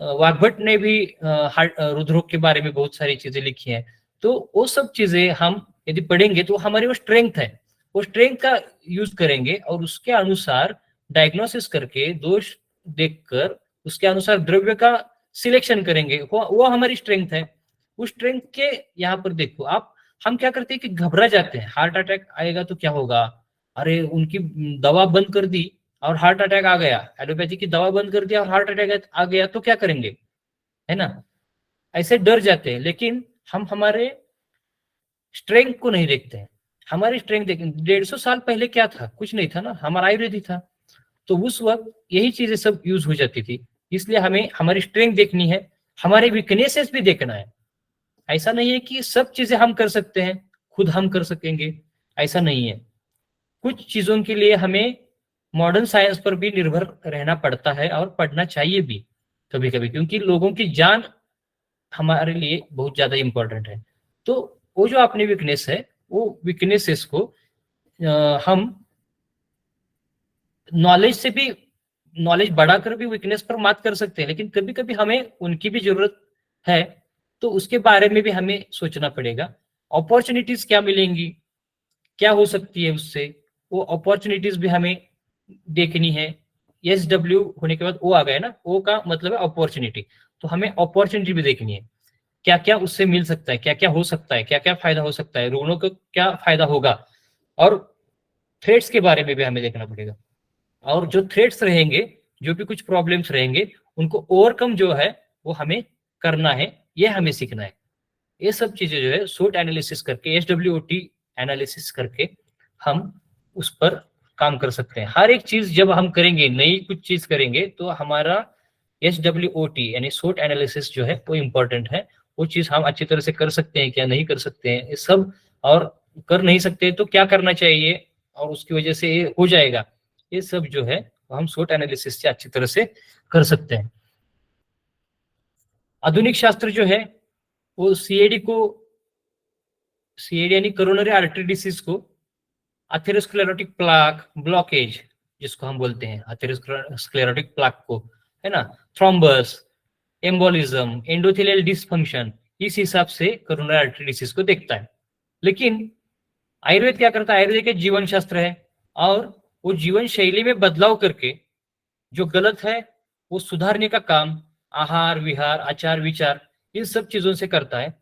वाग्भट ने भी रुद्रोग के बारे में बहुत सारी चीजें लिखी हैं। तो वो सब चीजें हम यदि पढ़ेंगे तो हमारी वो स्ट्रेंथ है, वो स्ट्रेंथ का यूज करेंगे और उसके अनुसार डायग्नोसिस करके, दोष देखकर उसके अनुसार द्रव्य का सिलेक्शन करेंगे, वो हमारी स्ट्रेंथ है। उस स्ट्रेंथ के यहाँ पर देखो आप, हम क्या करते हैं कि घबरा जाते हैं, हार्ट अटैक आएगा तो क्या होगा, अरे उनकी दवा बंद कर दी और हार्ट अटैक आ गया, एलोपैथी की दवा बंद कर दिया और हार्ट अटैक आ गया तो क्या करेंगे, है ना, ऐसे डर जाते हैं। लेकिन हम हमारे स्ट्रेंथ को नहीं देखते हैं। हमारी स्ट्रेंथ देखें, 150 साल पहले क्या था, कुछ नहीं था ना, हमारा आयुर्वेद था। तो उस वक्त यही चीजें सब यूज हो जाती थी। इसलिए हमें हमारी स्ट्रेंथ देखनी है, हमारे वीकनेसेस भी देखना है। ऐसा नहीं है कि सब चीजें हम कर सकते हैं, खुद हम कर सकेंगे, ऐसा नहीं है। कुछ चीजों के लिए हमें मॉडर्न साइंस पर भी निर्भर रहना पड़ता है और पढ़ना चाहिए भी कभी कभी, क्योंकि लोगों की जान हमारे लिए बहुत ज्यादा इंपॉर्टेंट है। तो वो जो अपनी वीकनेस है, वो वीकनेसेस को हम नॉलेज से भी, नॉलेज बढ़ाकर भी वीकनेस पर मात कर सकते हैं, लेकिन कभी कभी हमें उनकी भी जरूरत है, तो उसके बारे में भी हमें सोचना पड़ेगा। अपॉर्चुनिटीज क्या मिलेंगी, क्या हो सकती है उससे, वो अपॉर्चुनिटीज भी हमें देखनी है। SW होने के बाद O आ गया ना, O का मतलब है अपॉर्चुनिटी, तो हमें अपॉर्चुनिटी भी देखनी है, क्या क्या उससे मिल सकता है, क्या क्या हो सकता है, क्या क्या फायदा हो सकता है, रुग्णों को क्या फायदा होगा। और थ्रेट्स के बारे में भी हमें देखना पड़ेगा। और जो थ्रेट्स रहेंगे, जो भी कुछ प्रॉब्लम्स रहेंगे, उनको ओवरकम जो है वो हमें करना है, ये हमें सीखना है। ये सब चीजें जो है SWOT एनालिसिस करके, SWOT एनालिसिस करके हम उस पर काम कर सकते हैं। हर एक चीज जब हम करेंगे, नई कुछ चीज करेंगे, तो हमारा SWOT यानी SWOT एनालिसिस जो है वो इम्पोर्टेंट है। वो चीज हम अच्छी तरह से कर सकते हैं क्या, नहीं कर सकते हैं, ये सब, और कर नहीं सकते तो क्या करना चाहिए और उसकी वजह से ये हो जाएगा, ये सब जो है हम SWOT एनालिसिस से अच्छी तरह से कर सकते हैं। आधुनिक शास्त्र जो है वो सीएडी यानी कोरोनरी आर्टरी डिसीज को, एथेरोस्क्लेरोटिक प्लाक ब्लॉकेज जिसको हम बोलते हैं, एथेरोस्क्लेरोटिक प्लाक को, है ना, थ्रोम्बस, एम्बोलिज्म, एंडोथेलियल डिसफंक्शन, इस हिसाब से कोरोनरी आर्टरी डिसीज को देखता है। लेकिन आयुर्वेद क्या करता है? आयुर्वेद एक जीवन शास्त्र है और वो जीवन शैली में बदलाव करके जो गलत है वो सुधारने का काम आहार विहार आचार विचार इन सब चीजों से करता है।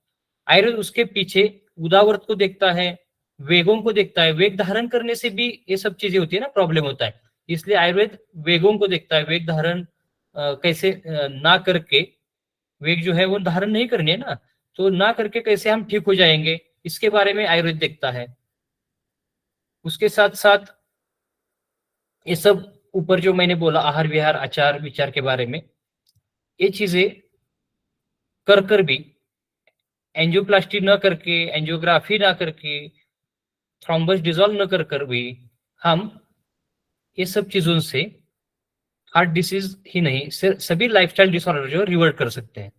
आयुर्वेद उसके पीछे उदावरत को देखता है, वेगों को देखता है। वेग धारण करने से भी ये सब चीजें होती है ना, प्रॉब्लम होता है। इसलिए आयुर्वेद वेगों को देखता है, वेग धारण कैसे ना करके, वेग जो है वो धारण नहीं करनी है ना, तो ना करके कैसे हम ठीक हो जाएंगे, इसके बारे में आयुर्वेद देखता है। उसके साथ साथ ये सब ऊपर जो मैंने बोला आहार विहार आचार विचार के बारे में, ये चीजें कर भी, एंजियोप्लास्टी न करके, एंजियोग्राफी ना करके, थ्रोम्बस डिजोल्व न कर भी हम ये सब चीजों से हार्ट डिसीज ही नहीं सभी लाइफस्टाइल डिसऑर्डर जो रिवर्ट कर सकते हैं।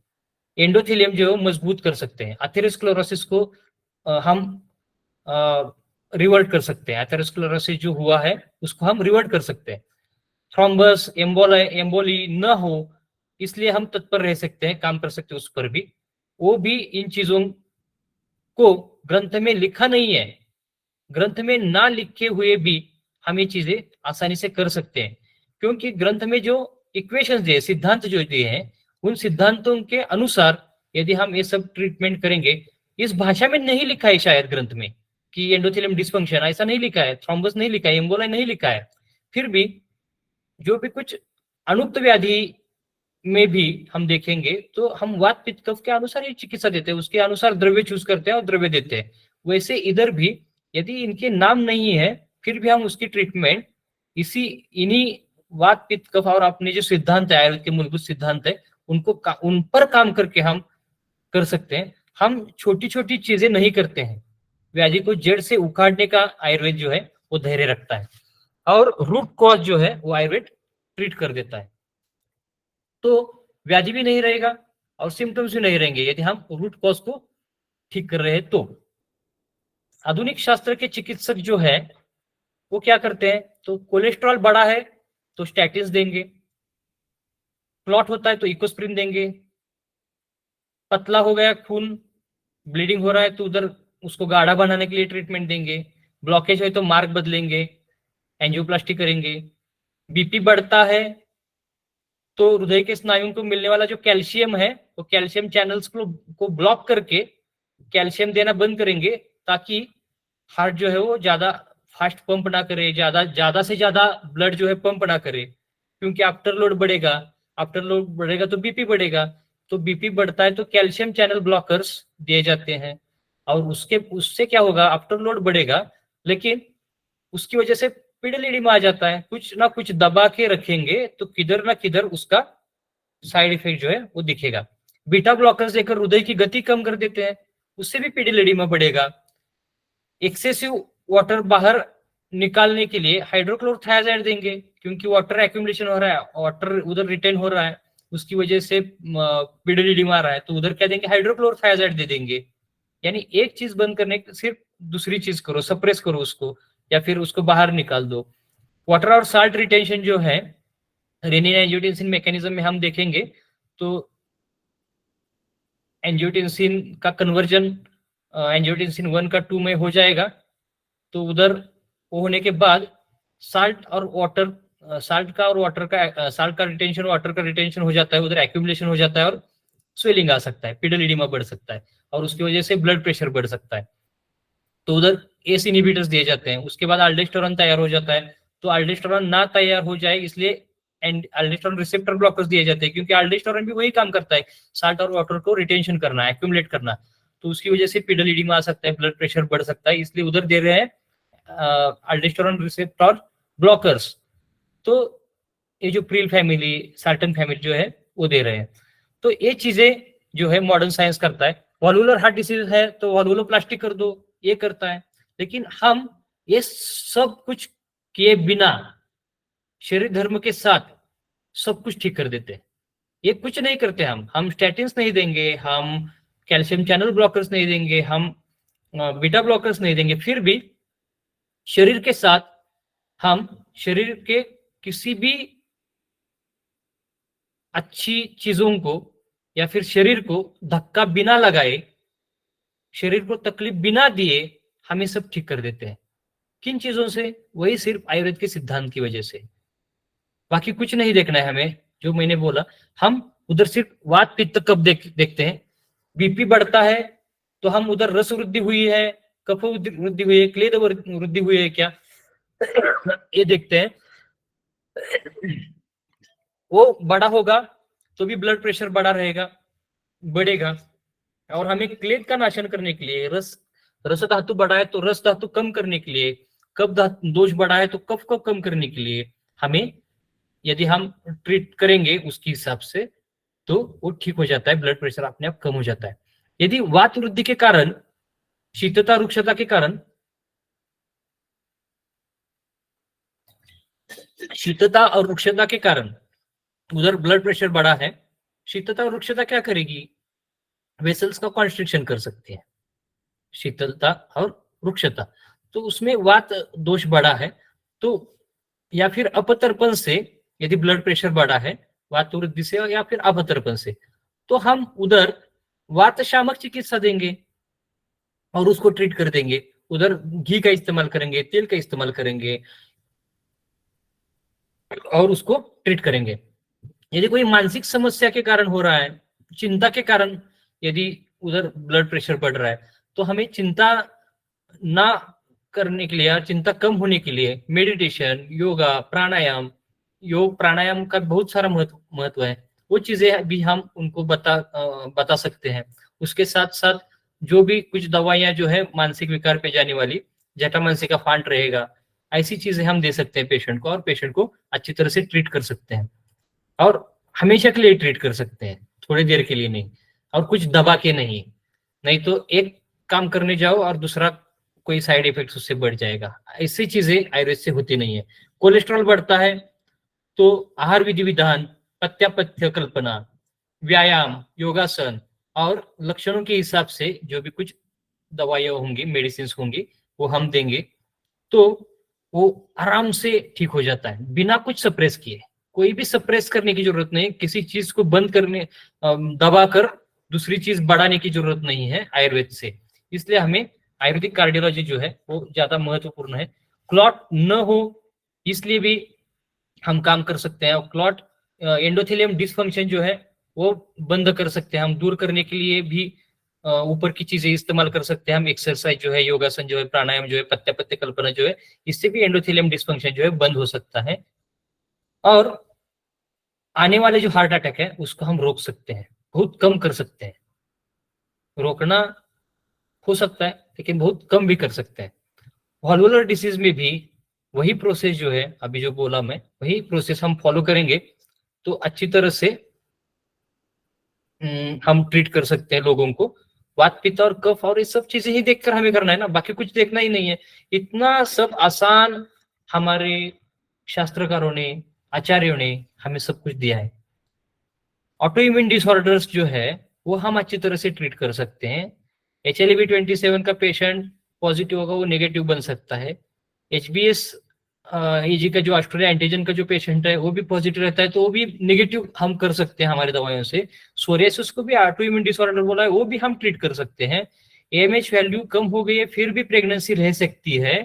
एंडोथेलियम जो मजबूत कर सकते हैं। एथेरोस्क्लेरोसिस को हम रिवर्ट कर सकते हैं। एथेरोस्क्लेरोसिस जो हुआ है उसको हम रिवर्ट कर सकते हैं। थ्रोम्बस एम्बोली न हो, इसलिए हम तत्पर रह सकते हैं, काम कर सकते हैं उस पर भी। वो भी इन चीजों को ग्रंथ में लिखा नहीं है, ग्रंथ में ना लिखे हुए भी हम ये चीजें आसानी से कर सकते हैं, क्योंकि ग्रंथ में जो इक्वेशंस दिए, सिद्धांत जो दिए हैं, उन सिद्धांतों के अनुसार यदि हम ये सब ट्रीटमेंट करेंगे, इस भाषा में नहीं लिखा है शायद ग्रंथ में कि एंडोथेलियम डिस्फंक्शन ऐसा नहीं लिखा है, थ्रोम्बस नहीं लिखा है, एम्बोलाई नहीं लिखा है, फिर भी जो भी कुछ अनुक्त व्याधि में भी हम देखेंगे तो हम वात पित्त कफ के अनुसार ही चिकित्सा देते हैं, उसके अनुसार द्रव्य चूज करते हैं और द्रव्य देते हैं। वैसे इधर भी यदि इनके नाम नहीं है फिर भी हम उसकी ट्रीटमेंट इसी इन्हीं वात पित्त कफ और अपने जो सिद्धांत है, आयुर्वेद के मूलभूत सिद्धांत है, उन पर काम करके हम कर सकते हैं। हम छोटी छोटी चीजें नहीं करते हैं, व्याधि को जड़ से उखाड़ने का आयुर्वेद जो है वो धैर्य रखता है और रूट कॉज जो है वो आयुर्वेद ट्रीट कर देता है। तो व्याधि भी नहीं रहेगा और सिम्टम्स भी नहीं रहेंगे यदि हम रूट कॉज को ठीक कर रहे हैं तो। आधुनिक शास्त्र के चिकित्सक जो है वो क्या करते हैं? तो कोलेस्ट्रॉल बढ़ा है तो स्टैटिन्स देंगे, क्लॉट होता है तो इकोस्प्रिन देंगे, पतला हो गया खून, ब्लीडिंग हो रहा है तो उधर उसको गाढ़ा बनाने के लिए ट्रीटमेंट देंगे, ब्लॉकेज है तो मार्ग बदलेंगे, एंजियोप्लास्टी करेंगे। बीपी बढ़ता है तो हृदय के स्नायुओं को मिलने वाला जो कैल्शियम है वो कैल्शियम चैनल्स को ब्लॉक करके कैल्शियम देना बंद करेंगे, ताकि हार्ट जो है वो ज्यादा फास्ट पंप ना करे, ज्यादा से ज्यादा ब्लड जो है पंप ना करे, क्योंकि आफ्टर लोड बढ़ेगा तो बीपी बढ़ेगा। तो बीपी बढ़ता है तो कैल्शियम चैनल ब्लॉकर्स दिए जाते हैं और उससे क्या होगा? आफ्टर लोड बढ़ेगा लेकिन उसकी वजह से पिडलिडिमा आ जाता है। कुछ ना कुछ दबा के रखेंगे तो किधर ना किधर उसका साइड इफेक्ट जो है वो दिखेगा। बीटा ब्लॉकर्स देकर हृदय की गति कम कर देते हैं, उससे भी पिडलिडिमा बढ़ेगा। एक्सेसिव वाटर बाहर निकालने के लिए हाइड्रोक्लोरोथायाजाइड देंगे, क्योंकि वाटर एक्यूमुलेशन हो रहा है, वाटर उधर रिटेन हो रहा है, उसकी वजह से पिडलिडिमा आ रहा है, तो उधर क्या देंगे? हाइड्रोक्लोरोथायाजाइड दे देंगे। यानी एक चीज बंद करने सिर्फ दूसरी चीज करो, सप्रेस करो उसको या फिर उसको बाहर निकाल दो। वाटर और साल्ट रिटेंशन जो है रेनिन एंजियोटेंसिन मैकेनिज्म में हम देखेंगे तो एंजियोटेंसिन का कन्वर्जन एंजियोटेंसिन 1 का 2 में हो जाएगा, तो उधर वो होने के बाद साल्ट का रिटेंशन, वाटर का रिटेंशन हो जाता है, उधर एक्यूमुलेशन हो जाता है और स्वेलिंग आ सकता है, पिडल बढ़ सकता है और उसकी वजह से ब्लड प्रेशर बढ़ सकता है। तो उधर एस इनहिबिटर्स दिए जाते हैं। उसके बाद अल्डोस्टेरोन तैयार हो जाता है, तो अल्डोस्टेरोन ना तैयार हो जाए इसलिए अल्डोस्टेरोन रिसेप्टर ब्लॉकर्स दिए जाते हैं, क्योंकि अल्डोस्टेरोन भी वही काम करता है, साल्ट और वाटर को रिटेंशन करना, एक्यूमुलेट करना। तो उसकी वजह से पिडल इडिमा आ सकता है, ब्लड प्रेशर बढ़ सकता है, इसलिए उधर दे रहे हैं अल्डोस्टेरोन रिसेप्टर ब्लॉकर्स। तो ये जो प्रिल फैमिली, साल्टन फैमिली जो है वो दे रहे हैं। तो ये चीजें जो है मॉडर्न साइंस करता है। वॉल्वुलर हार्ट डिसीज है तो वॉल्वुलोप्लास्टी कर दो, ये करता है। लेकिन हम ये सब कुछ किए बिना शरीर धर्म के साथ सब कुछ ठीक कर देते हैं। ये कुछ नहीं करते, हम स्टैटिन्स नहीं देंगे, हम कैल्शियम चैनल ब्लॉकर्स नहीं देंगे, हम बीटा ब्लॉकर्स नहीं देंगे, फिर भी शरीर के साथ हम शरीर के किसी भी अच्छी चीजों को या फिर शरीर को धक्का बिना लगाए, शरीर को तकलीफ बिना दिए हम ये सब ठीक कर देते हैं। किन चीजों से? वही सिर्फ आयुर्वेद के सिद्धांत की वजह से। बाकी कुछ नहीं देखना है हमें। जो मैंने बोला, हम उधर सिर्फ वात पित्त कब देखते हैं। बीपी बढ़ता है तो हम उधर रस वृद्धि हुई है, कफ वृद्धि हुई है, क्लेद वृद्धि हुई है क्या, ये देखते हैं। वो बड़ा होगा तो भी ब्लड प्रेशर बढ़ा रहेगा, बढ़ेगा। और हमें क्लेद का नाशन करने के लिए, रस धातु बढ़ा है तो रस धातु कम करने के लिए, कफ दोष बढ़ा है तो कफ को कम करने के लिए हमें, यदि हम ट्रीट करेंगे उसके हिसाब से, तो वो ठीक हो जाता है, ब्लड प्रेशर अपने आप कम हो जाता है। यदि वात वृद्धि के कारण, शीतता रुक्षता के कारण, शीतता और रुक्षता के कारण उधर ब्लड प्रेशर बढ़ा है, शीतलता और रुक्षता क्या करेगी? वेसल्स का कॉन्स्ट्रिक्शन कर सकती है, शीतलता और रुक्षता। तो उसमें वात दोष बढ़ा है, तो या फिर अपतर्पण से, यदि ब्लड प्रेशर बढ़ा है वात वृद्धि से या फिर अपतर्पण से, तो हम उधर वात शामक चिकित्सा देंगे और उसको ट्रीट कर देंगे। उधर घी का इस्तेमाल करेंगे, तेल का इस्तेमाल करेंगे और उसको ट्रीट करेंगे। यदि कोई मानसिक समस्या के कारण हो रहा है, चिंता के कारण यदि उधर ब्लड प्रेशर बढ़ रहा है, तो हमें चिंता ना करने के लिए या चिंता कम होने के लिए मेडिटेशन, योगा, प्राणायाम, योग प्राणायाम का बहुत सारा महत्व है। वो चीजें भी हम उनको बता सकते हैं। उसके साथ साथ जो भी कुछ दवाइयां जो है मानसिक विकार पे जाने वाली, जटामांसी का फांट रहेगा, ऐसी चीजें हम दे सकते हैं पेशेंट को, और पेशेंट को अच्छी तरह से ट्रीट कर सकते हैं। और हमेशा के लिए ट्रीट कर सकते हैं, थोड़ी देर के लिए नहीं, और कुछ दबा के नहीं। नहीं तो एक काम करने जाओ और दूसरा कोई साइड इफेक्ट उससे बढ़ जाएगा। ऐसी चीजें आयुर्वेद से होती नहीं है। कोलेस्ट्रॉल बढ़ता है तो आहार विधि विधान, पथ्यापथ्य कल्पना, व्यायाम, योगासन और लक्षणों के हिसाब से जो भी कुछ दवाइयां होंगी, मेडिसिन होंगी, वो हम देंगे, तो वो आराम से ठीक हो जाता है बिना कुछ सप्रेस किए। कोई भी सप्रेस करने की जरूरत नहीं, किसी चीज को बंद करने, दबा कर दूसरी चीज बढ़ाने की जरूरत नहीं है आयुर्वेद से। इसलिए हमें आयुर्वेदिक कार्डियोलॉजी जो है वो ज्यादा महत्वपूर्ण है। क्लॉट न हो इसलिए भी हम काम कर सकते हैं, और क्लॉट एंडोथेलियम डिसफंक्शन जो है वो बंद कर सकते हैं हम, दूर करने के लिए भी ऊपर की चीजें इस्तेमाल कर सकते हैं हम। एक्सरसाइज जो है, योगासन जो है, प्राणायाम जो है, पथ्य कल्पना जो है, इससे भी एंडोथेलियम डिसफंक्शन जो है बंद हो सकता है। और आने वाले जो हार्ट अटैक है उसको हम रोक सकते हैं, बहुत कम कर सकते हैं। रोकना हो सकता है लेकिन बहुत कम भी कर सकते हैं। वॉल्वुलर डिसीज में भी वही प्रोसेस जो है अभी जो बोला मैं, वही प्रोसेस हम फॉलो करेंगे तो अच्छी तरह से हम ट्रीट कर सकते हैं लोगों को। वात पित्त और कफ और ये सब चीजें ही देखकर हमें करना है ना, बाकी कुछ देखना ही नहीं है। इतना सब आसान हमारे शास्त्रकारों ने, आचार्यों ने हमें सब कुछ दिया है। ऑटो इम्यून डिसऑर्डर्स जो है वो हम अच्छी तरह से ट्रीट कर सकते हैं। HLA-B27 का पेशेंट पॉजिटिव होगा वो नेगेटिव बन सकता है। HBS AG का जो ऑस्ट्रेलिया एंटीजन का जो पेशेंट है वो भी पॉजिटिव रहता है, तो वो भी नेगेटिव हम कर सकते हैं हमारी दवाइयों से। सोरियासिस को भी ऑटो इम्यून डिसऑर्डर बोला है, वो भी हम ट्रीट कर सकते हैं। AMH वैल्यू कम हो गई है फिर भी प्रेगनेंसी रह सकती है।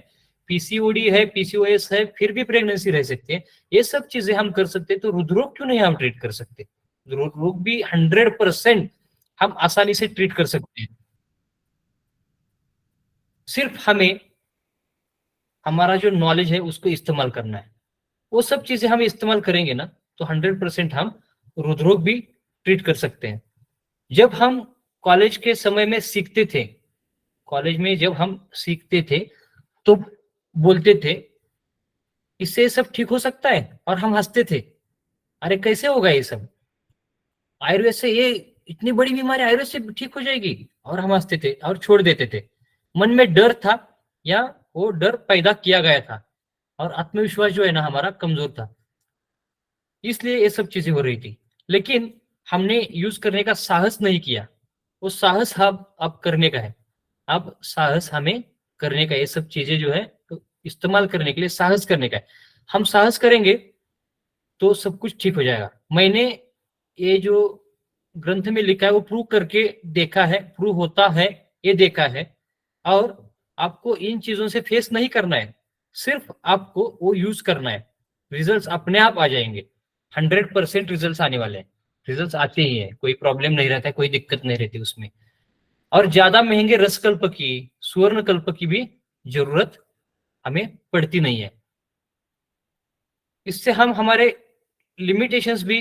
PCOD है, PCOS है, फिर भी प्रेगनेंसी रह सकती है। ये सब चीजें हम कर सकते हैं, तो हृदरोग क्यों नहीं हम ट्रीट कर सकते? हृदरोग भी 100% हम आसानी से ट्रीट कर सकते हैं। सिर्फ हमें हमारा जो नॉलेज है उसको इस्तेमाल करना है। वो सब चीजें हम इस्तेमाल करेंगे ना तो 100% हम हृदरोग भी ट्रीट कर सकते हैं। जब हम कॉलेज के समय में सीखते थे, कॉलेज में जब हम सीखते थे तो बोलते थे इससे सब ठीक हो सकता है, और हम हंसते थे, अरे कैसे होगा ये सब, आयुर्वेद से ये इतनी बड़ी बीमारी आयुर्वेद से ठीक हो जाएगी, और हम हंसते थे और छोड़ देते थे। मन में डर था या वो डर पैदा किया गया था, और आत्मविश्वास जो है ना हमारा कमजोर था। इसलिए ये सब चीजें हो रही थी। लेकिन हमने यूज करने का साहस नहीं किया। वो साहस अब करने का है। अब साहस हमें करने का, ये सब चीजें जो है तो इस्तेमाल करने के लिए साहस करने का है। हम साहस करेंगे तो सब कुछ ठीक हो जाएगा। मैंने ये जो ग्रंथ में लिखा है वो प्रूव करके देखा है, प्रूव होता है ये देखा है। और आपको इन चीजों से फेस नहीं करना है, सिर्फ आपको वो यूज करना है। रिजल्ट्स अपने आप आ जाएंगे। 100% रिजल्ट्स आने वाले हैं। रिजल्ट्स आते ही हैं, कोई प्रॉब्लम नहीं रहता है, कोई दिक्कत नहीं रहती उसमें। और ज्यादा महंगे रसकल्प की, सुवर्ण कल्प की भी जरूरत हमें पड़ती नहीं है। इससे हम हमारे लिमिटेशंस भी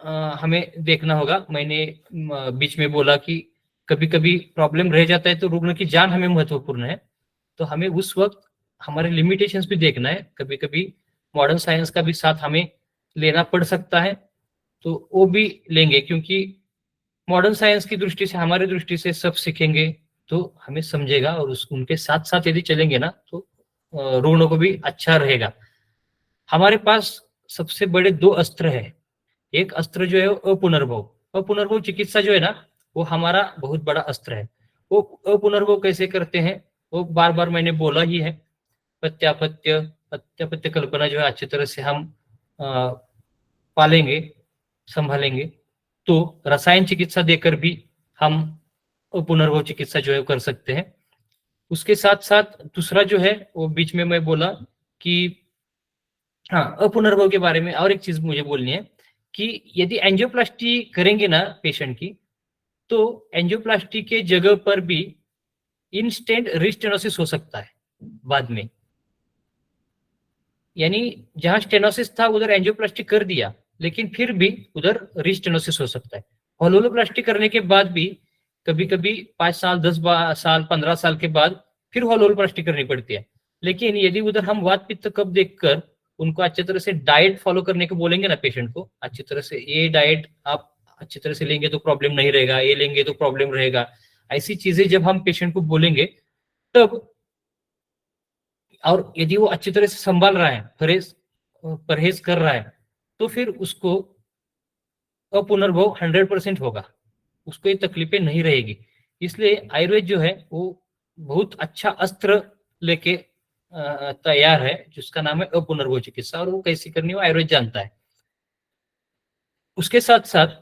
हमें देखना होगा। मैंने बीच में बोला कि कभी कभी प्रॉब्लम रह जाता है तो रुग्ण की जान हमें महत्वपूर्ण है। तो हमें उस वक्त हमारे लिमिटेशंस भी देखना है। कभी कभी मॉडर्न साइंस का भी साथ हमें लेना पड़ सकता है, तो वो भी लेंगे, क्योंकि मॉडर्न साइंस की दृष्टि से, हमारी दृष्टि से सब सीखेंगे तो हमें समझेगा, और उनके साथ साथ यदि चलेंगे ना तो रुग्णों को भी अच्छा रहेगा। हमारे पास सबसे बड़े दो अस्त्र है। एक अस्त्र जो है अपुनर्भव, अपुनर्भव चिकित्सा जो है ना, वो हमारा बहुत बड़ा अस्त्र है। वो अपुनर्भव कैसे करते हैं, वो बार बार मैंने बोला ही है। प्रत्यापत्य, प्रत्यापत्य कल्पना जो है अच्छी तरह से हम पालेंगे, संभालेंगे, तो रसायन चिकित्सा देकर भी हम पुनर्भव चिकित्सा जो है कर सकते हैं। उसके साथ साथ दूसरा जो है वो बीच में मैं बोला कि हाँ, अपुनर्भव के बारे में और एक चीज मुझे बोलनी है कि यदि एंजियोप्लास्टी करेंगे ना पेशेंट की, तो एंजियोप्लास्टी के जगह पर भी इंस्टेंट रिस्टेनोसिस हो सकता है बाद में। यानी जहां स्टेनोसिस था उधर एंजियोप्लास्टी कर दिया, लेकिन फिर भी उधर रिस्टेनोसिस हो सकता है। होलोप्लास्टी करने के बाद भी कभी कभी 5 साल, 10 साल, 15 साल के बाद फिर होलोप्लास्टी करनी पड़ती है। लेकिन यदि उधर हम वात पित्त कफ देखकर उनको अच्छी तरह से डाइट फॉलो करने को बोलेंगे ना, पेशेंट को अच्छी तरह से, ये डाइट आप अच्छी तरह से लेंगे तो प्रॉब्लम नहीं रहेगा, ये लेंगे तो प्रॉब्लम रहेगा, ऐसी चीजें जब हम पेशेंट को बोलेंगे तब, और यदि वो अच्छी तरह से संभाल रहा है, परहेज कर रहा है, तो फिर उसको अपुनर्भव 100% होगा, उसको ये तकलीफें नहीं रहेगी। इसलिए आयुर्वेद जो है वो बहुत अच्छा अस्त्र लेके तैयार है, जिसका नाम है अपुनर्भव चिकित्सा, और वो कैसी करनी है आयुर्वेद जानता है। उसके साथ साथ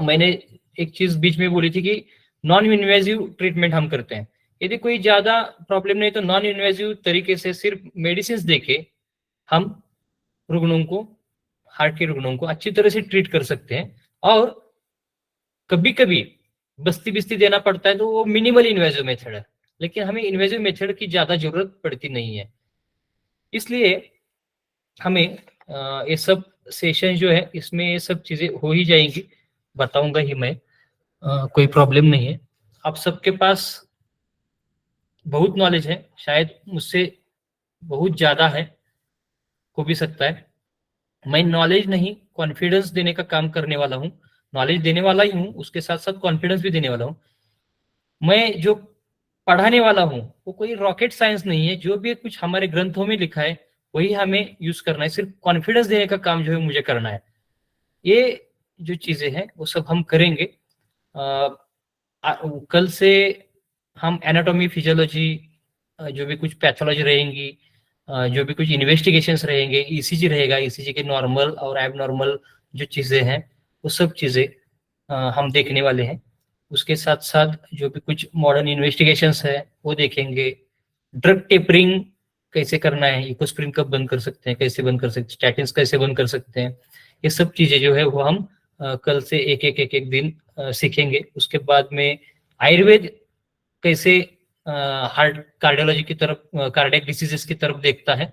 मैंने एक चीज बीच में बोली थी कि नॉन इन्वेजिव ट्रीटमेंट हम करते हैं। यदि कोई ज्यादा प्रॉब्लम नहीं तो नॉन इन्वेजिव तरीके से सिर्फ मेडिसिन देके हम रुग्णों को, हार्ट के रुग्णों को अच्छी तरह से ट्रीट कर सकते हैं। और कभी कभी बस्ती बिस्ती देना पड़ता है तो वो मिनिमल इन्वेजिव मेथड है, लेकिन हमें इन्वेजिव मेथड की ज्यादा जरूरत पड़ती नहीं है। इसलिए हमें ये सब सेशन जो है इसमें ये सब चीजें हो ही जाएंगी, बताऊंगा ही मैं। कोई प्रॉब्लम नहीं है। आप सबके पास बहुत नॉलेज है, शायद मुझसे बहुत ज्यादा है, हो भी सकता है। मैं नॉलेज नहीं, कॉन्फिडेंस देने का काम करने वाला हूँ। नॉलेज देने वाला ही हूँ, उसके साथ साथ कॉन्फिडेंस भी देने वाला हूँ। मैं जो पढ़ाने वाला हूँ वो कोई रॉकेट साइंस नहीं है। जो भी कुछ हमारे ग्रंथों में लिखा है वही हमें यूज करना है, सिर्फ कॉन्फिडेंस देने का काम जो है मुझे करना है। ये जो चीजें हैं वो सब हम करेंगे। कल से हम एनाटॉमी, फिजियोलॉजी, जो भी कुछ पैथोलॉजी रहेंगी, जो भी कुछ इन्वेस्टिगेशंस रहेंगे, ईसीजी रहेगा, ईसीजी के नॉर्मल और एबनॉर्मल जो चीजें हैं वो सब चीजें हम देखने वाले हैं। उसके साथ साथ जो भी कुछ मॉडर्न इन्वेस्टिगेशंस है वो देखेंगे। ड्रग टेपरिंग कैसे करना है, इकोस्प्रिन कब बंद कर सकते हैं, कैसे बंद कर सकते हैं, स्टैटिन्स कैसे बंद कर सकते हैं, ये सब चीजें जो है वो हम कल से एक एक दिन सीखेंगे। उसके बाद में आयुर्वेद कैसे हार्ट कार्डियोलॉजी की तरफ, कार्डियक डिसीजेस की तरफ देखता है,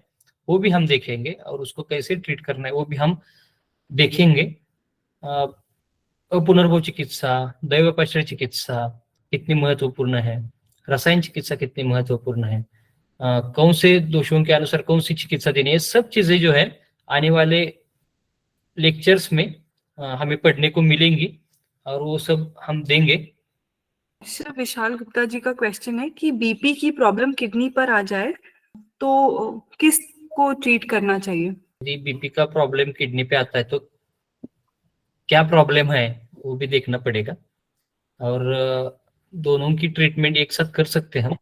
वो भी हम देखेंगे, और उसको कैसे ट्रीट करना है वो भी हम देखेंगे। पुनर्भव चिकित्सा, दैवपाश्रय चिकित्सा कितनी महत्वपूर्ण है, रसायन चिकित्सा कितनी महत्वपूर्ण है, कौन से दोषों के अनुसार कौन सी चिकित्सा देनी है, सब चीजें जो है आने वाले लेक्चर्स में हमें पढ़ने को मिलेंगी, और वो सब हम देंगे। सर, विशाल गुप्ता जी का क्वेश्चन है कि बीपी की प्रॉब्लम किडनी पर आ जाए तो किस को ट्रीट करना चाहिए? यदि बीपी का प्रॉब्लम किडनी पे आता है तो क्या प्रॉब्लम है वो भी देखना पड़ेगा, और दोनों की ट्रीटमेंट एक साथ कर सकते हैं हम।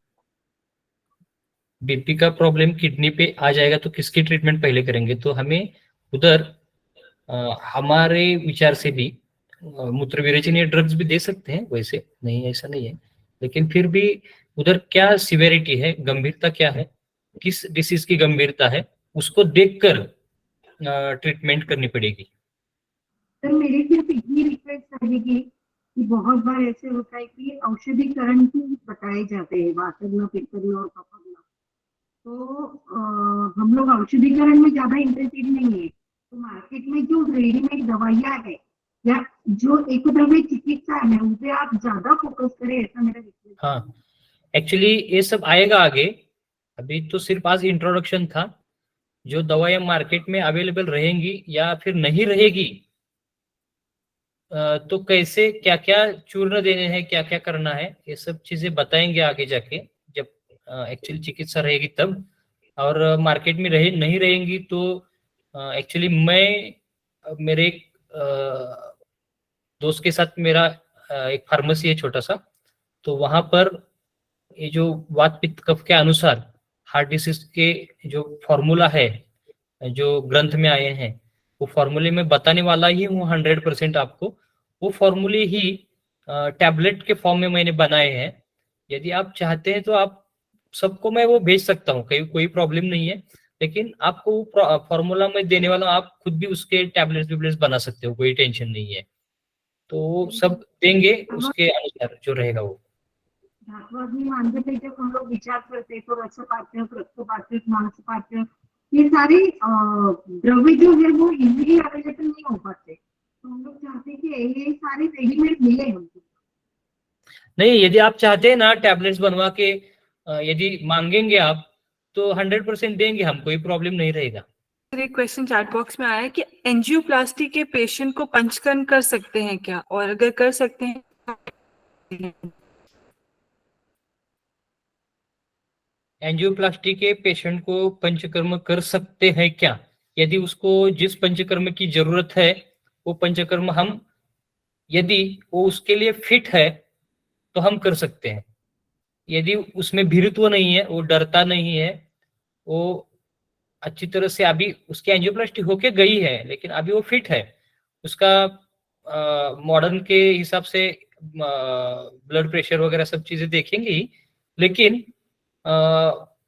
बीपी का प्रॉब्लम किडनी पे आ जाएगा तो किसकी ट्रीटमेंट पहले करेंगे, तो हमें उधर हमारे विचार से भी मूत्र विरेचन या ड्रग्स भी दे सकते हैं, वैसे नहीं ऐसा नहीं है, लेकिन फिर भी उधर क्या सिवेरिटी है, गंभीरता क्या है, किस डिसीज की गंभीरता है, उसको देखकर ट्रीटमेंट करनी पड़ेगी। सर मेरी सिर्फ इतनी रिक्वेस्ट रहेगी कि बहुत बार ऐसे होता है कि औषधिकरण ही बताए जाते हैं, वातरना पित्तरना और कफरना, तो हम लोग औषधिकरण में ज्यादा इंटरेस्टेड नहीं है। तो मार्केट में जो रेडीमेड दवाइयाँ है या जो एकद्रव्य चिकित्सा है उन पे आप ज्यादा फोकस करें, ऐसा मेरा रिक्वेस्ट। हाँ, एक्चुअली ये सब आएगा आगे, अभी तो सिर्फ आज इंट्रोडक्शन था। जो दवाइयाँ मार्केट में अवेलेबल रहेंगी या फिर नहीं रहेगी, तो कैसे क्या क्या चूर्ण देने हैं, क्या क्या करना है, ये सब चीजें बताएंगे आगे जाके, जब एक्चुअली चिकित्सा रहेगी तब। और मार्केट में रहे नहीं रहेंगी तो एक्चुअली मैं मेरे एक दोस्त के साथ मेरा एक फार्मेसी है छोटा सा, तो वहां पर ये जो वात पित्त कफ के अनुसार हार्ट डिसीज के जो फॉर्मूला है, जो ग्रंथ में आए हैं, वो फॉर्मूले में बताने वाला ही हूँ 100% आपको। वो फॉर्मूले ही टैबलेट के फॉर्म में मैंने बनाए हैं। यदि आप चाहते हैं तो आप सबको मैं वो भेज सकता हूँ, कहीं कोई प्रॉब्लम नहीं है, लेकिन आपको वो फॉर्मूला में देने वाला, आप खुद भी उसके टैबलेट्स विबलेट्स बना सकते हो, कोई टेंशन नहीं है। तो वो सब देंगे उसके अनुसार जो रहेगा वो। धात्वाग्नि मानते थे जब हम लोग विचार करते तो रसपात्र रक्तपात्र मांसपात्र ये सारे द्रव्य जो है वो इजीली अवेलेबल नहीं हो पाते, तो हम लोग चाहते हैं कि ये सारे रेडीमेड मिले हमको। नहीं, यदि आप चाहते हैं ना टैबलेट्स बनवा के यदि मांगेंगे आप, तो 100% देंगे हम, कोई प्रॉब्लम नहीं रहेगा। एक क्वेश्चन चैट बॉक्स में आया है कि एंजियोप्लास्टी के पेशेंट को पंचकर्म कर सकते हैं क्या, और अगर कर सकते हैं एंजियोप्लास्टी के पेशेंट को पंचकर्म कर सकते हैं क्या, यदि उसको जिस पंचकर्म की जरूरत है वो पंचकर्म हम, यदि वो उसके लिए फिट है तो हम कर सकते हैं। यदि उसमें भीरुत्व नहीं है, वो डरता नहीं है, वो अच्छी तरह से, अभी उसकी एंजियोप्लास्टी होके गई है लेकिन अभी वो फिट है, उसका मॉडर्न के हिसाब से ब्लड प्रेशर वगैरह सब चीजें देखेंगे ही, लेकिन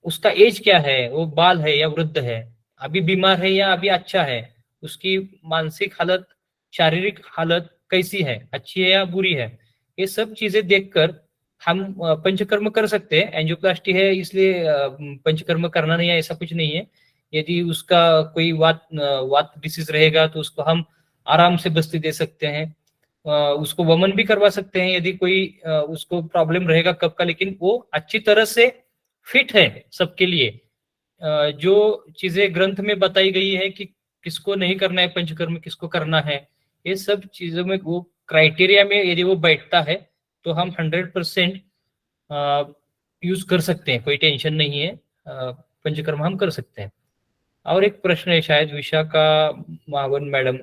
उसका एज क्या है, वो बाल है या वृद्ध है, अभी बीमार है या अभी अच्छा है, उसकी मानसिक हालत, शारीरिक हालत कैसी है, अच्छी है या बुरी है, ये सब चीजें देखकर हम पंचकर्म कर सकते हैं। एंजियोप्लास्टी है इसलिए पंचकर्म करना नहीं है ऐसा कुछ नहीं है। यदि उसका कोई वात डिसीज रहेगा तो उसको हम आराम से बस्ती दे सकते हैं, उसको वमन भी करवा सकते हैं यदि कोई उसको प्रॉब्लम रहेगा कब का, लेकिन वो अच्छी तरह से फिट है सबके लिए। जो चीजें ग्रंथ में बताई गई है कि किसको नहीं करना है पंचकर्म, किसको करना है, ये सब चीजों में वो क्राइटेरिया में यदि वो बैठता है तो हम 100% यूज कर सकते हैं, कोई टेंशन नहीं है, पंचकर्म हम कर सकते हैं। और एक प्रश्न है शायद विशाखा महावन मैडम,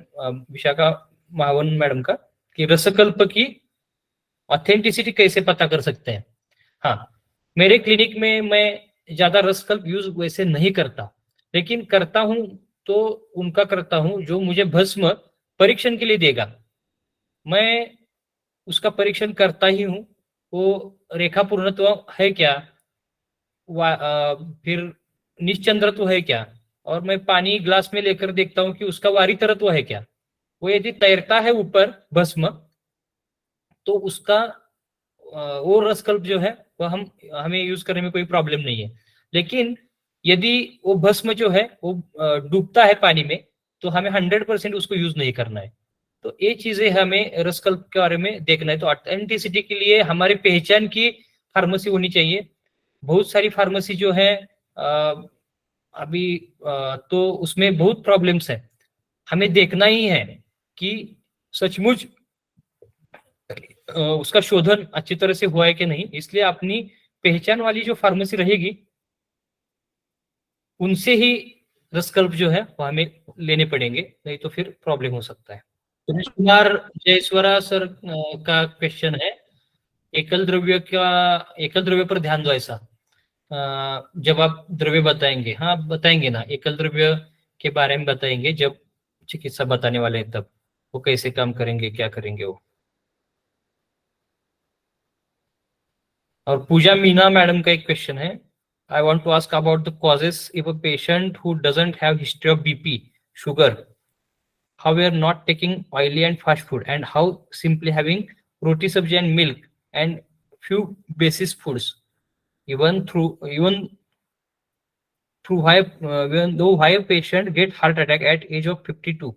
विशाखा महावन मैडम का, कि रसकल्प की ऑथेंटिसिटी कैसे पता कर सकते हैं। हाँ, मेरे क्लिनिक में मैं ज्यादा रसकल्प यूज वैसे नहीं करता, लेकिन करता हूं तो उनका करता हूं जो मुझे भस्म परीक्षण के लिए देगा, मैं उसका परीक्षण करता ही हूँ। वो रेखा पूर्णत्व है क्या, फिर निश्चंद्रत्व है क्या, और मैं पानी ग्लास में लेकर देखता हूँ कि उसका वारी तरत्व है क्या। वो यदि तैरता है ऊपर भस्म, तो उसका वो रसकल्प जो है वो हमें यूज करने में कोई प्रॉब्लम नहीं है। लेकिन यदि वो भस्म जो है वो डूबता है पानी में, तो हमें 100% उसको यूज नहीं करना है। तो ये चीजें हमें रसकल्प के बारे में देखना है। तो ऑथेंटिसिटी के लिए हमारी पहचान की फार्मेसी होनी चाहिए। बहुत सारी फार्मेसी जो है अभी तो उसमें बहुत प्रॉब्लम्स है, हमें देखना ही है कि सचमुच उसका शोधन अच्छी तरह से हुआ है कि नहीं। इसलिए अपनी पहचान वाली जो फार्मेसी रहेगी उनसे ही रसकल्प जो है वो हमें लेने पड़ेंगे, नहीं तो फिर प्रॉब्लम हो सकता है। सुरेश कुमार जयस्वरा सर का क्वेश्चन है, एकल द्रव्य पर ध्यान दो ऐसा। जब आप द्रव्य बताएंगे, हाँ बताएंगे ना, एकल द्रव्य के बारे में बताएंगे जब चिकित्सा बताने वाले हैं, तब वो कैसे काम करेंगे, क्या करेंगे वो। और पूजा मीना मैडम का एक क्वेश्चन है, I want to ask about the causes if a patient who doesn't have history of BP, sugar, how we are not taking oily and fast food, and how simply having roti sabji and milk and few basis foods, even though why a patient get heart attack at age of 52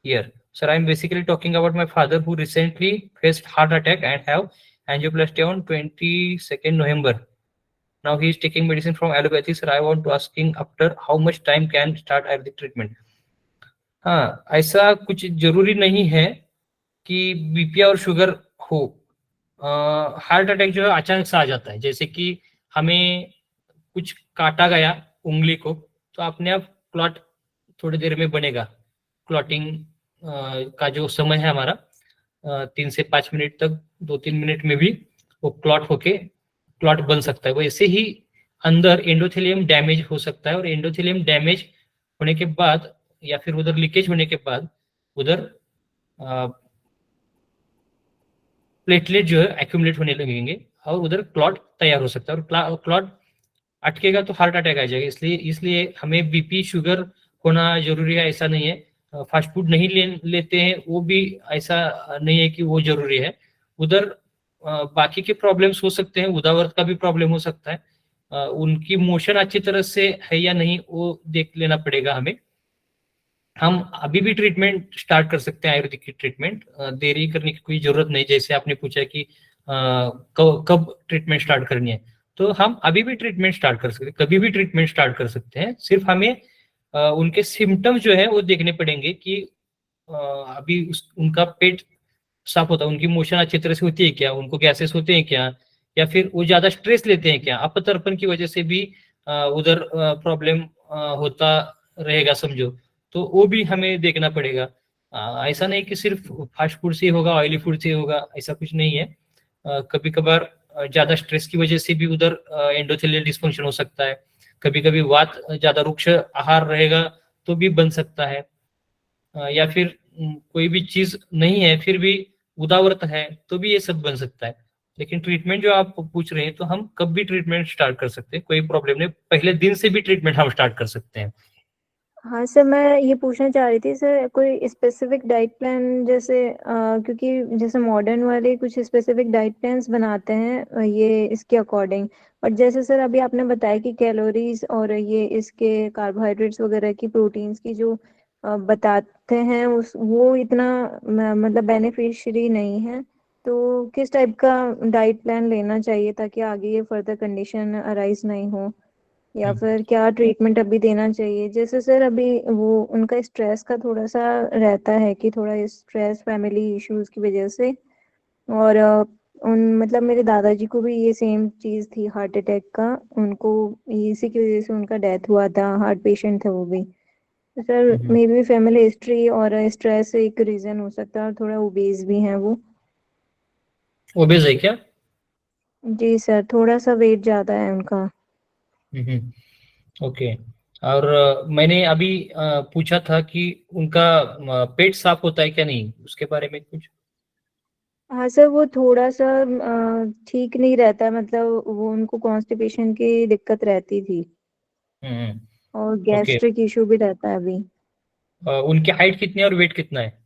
year. Sir, I am basically talking about my father who recently faced heart attack and have angioplasty on 22nd November. Now he is taking medicine from allopathy. Sir, I want to asking after how much time can start Ayurvedic treatment. हाँ, ऐसा कुछ जरूरी नहीं है कि BP और sugar हो। Heart attack जो है अचानक से आ जाता है, जैसे कि हमें कुछ काटा गया उंगली को, तो अपने आप क्लॉट थोड़ी देर में बनेगा। क्लॉटिंग का जो समय है हमारा 3 से 5 मिनट तक, 2-3 मिनट में भी वो क्लॉट बन सकता है। वैसे ही अंदर एंडोथेलियम डैमेज हो सकता है, और एंडोथेलियम डैमेज होने के बाद या फिर उधर लीकेज होने के बाद उधर प्लेटलेट जो है एक्यूमुलेट होने लगेंगे और उधर क्लॉट तैयार हो सकता है, और क्लॉट अटकेगा तो हार्ट अटैक आ जाएगा। इसलिए हमें बीपी शुगर होना जरूरी है ऐसा नहीं है। फास्ट फूड नहीं लेते हैं वो भी ऐसा नहीं है कि वो जरूरी है। उधर बाकी के प्रॉब्लम्स हो सकते हैं, उदावरत का भी प्रॉब्लम हो सकता है, उनकी मोशन अच्छी तरह से है या नहीं वो देख लेना पड़ेगा हमें। हम अभी भी ट्रीटमेंट स्टार्ट कर सकते हैं, आयुर्वेदिक की ट्रीटमेंट, देरी करने की कोई जरूरत नहीं। जैसे आपने पूछा कि कब ट्रीटमेंट स्टार्ट करनी है, तो हम अभी भी ट्रीटमेंट स्टार्ट कर सकते हैं, कभी भी ट्रीटमेंट स्टार्ट कर सकते हैं। सिर्फ हमें उनके सिम्टम्स जो है वो देखने पड़ेंगे कि अभी उनका पेट साफ होता है, उनकी मोशन अच्छी तरह से होती है क्या, उनको गैसेस होते हैं क्या, या फिर वो ज्यादा स्ट्रेस लेते हैं क्या। अपतर्पण की वजह से भी उधर प्रॉब्लम होता रहेगा समझो, तो वो भी हमें देखना पड़ेगा। ऐसा नहीं कि सिर्फ फास्ट फूड से होगा, ऑयली फूड से होगा, ऐसा कुछ नहीं है। कभी कभार ज्यादा स्ट्रेस की वजह से भी उधर एंडोथेलियल डिस्फंक्शन हो सकता है। कभी कभी वात ज्यादा रुक्ष आहार रहेगा तो भी बन सकता है, या फिर कोई भी चीज नहीं है फिर भी उदावरत है तो भी ये सब बन सकता है। लेकिन ट्रीटमेंट जो आप पूछ रहे हैं, तो हम कब भी ट्रीटमेंट स्टार्ट कर सकते हैं, कोई प्रॉब्लम नहीं, पहले दिन से भी ट्रीटमेंट हम स्टार्ट कर सकते हैं। हाँ सर, मैं ये पूछना चाह रही थी सर, कोई स्पेसिफिक डाइट प्लान जैसे क्योंकि जैसे मॉडर्न वाले कुछ स्पेसिफिक डाइट प्लान्स बनाते हैं ये इसके अकॉर्डिंग, और जैसे सर अभी आपने बताया कि कैलोरीज और ये इसके कार्बोहाइड्रेट्स वगैरह की, प्रोटीन्स की जो बताते हैं वो इतना मतलब बेनिफिशियरी नहीं है। तो किस टाइप का डाइट प्लान लेना चाहिए ताकि आगे ये फर्दर कंडीशन अराइज नहीं हो, या फिर क्या ट्रीटमेंट अभी देना चाहिए? जैसे सर अभी वो उनका स्ट्रेस का थोड़ा सा रहता है कि थोड़ा स्ट्रेस फैमिली इश्यूज की वजह से, और उन मतलब मेरे दादाजी को भी ये सेम चीज थी, हार्ट अटैक का, उनको इसी की वजह से उनका डेथ हुआ था, हार्ट पेशेंट थे वो भी। तो sir may be family history और स्ट्रेस एक रीजन हो सकता है, और थोड़ा ओबेज भी हैं वो। ओबेज है क्या? जी सर, थोड़ा सा वेट ज्यादा है उनका। ओके। और मैंने अभी पूछा था कि उनका पेट साफ होता है क्या नहीं, उसके बारे में कुछ? हाँ सर, वो थोड़ा सा ठीक नहीं रहता, मतलब वो उनको कॉन्स्टिपेशन की दिक्कत रहती थी, और ओके। गैस्ट्रिक इशू भी रहता है अभी। उनकी हाइट कितनी है और वेट कितना है?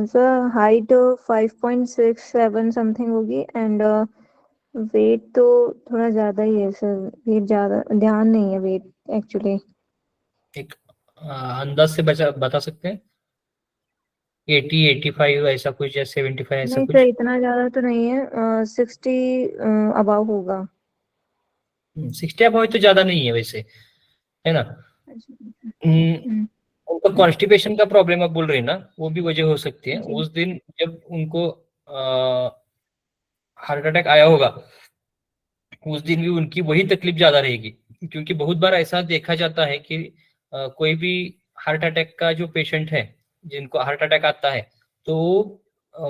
सर हाइट 5.67 समथिंग होगी, एंड वेट तो थोड़ा ज्यादा ही है सर, वेट ज्यादा ध्यान नहीं है वेट एक्चुअली। एक अंदाज से बता सकते हैं, 80, 85 ऐसा कुछ, या 75 ऐसा नहीं कुछ? सर, इतना ज्यादा तो नहीं है, 60 अबाव होगा। 60 अबाव तो ज्यादा नहीं है वैसे, है ना। हम्म, उनको कॉन्स्टिपेशन का प्रॉब्लम आप बोल रहे हैं ना, वो भी वजह हो सकती है। जी उस दिन जब उनको हार्ट अटैक आया होगा, उस दिन भी उनकी वही तकलीफ ज्यादा रहेगी, क्योंकि बहुत बार ऐसा देखा जाता है कि कोई भी हार्ट अटैक का जो पेशेंट है, जिनको हार्ट अटैक आता है, तो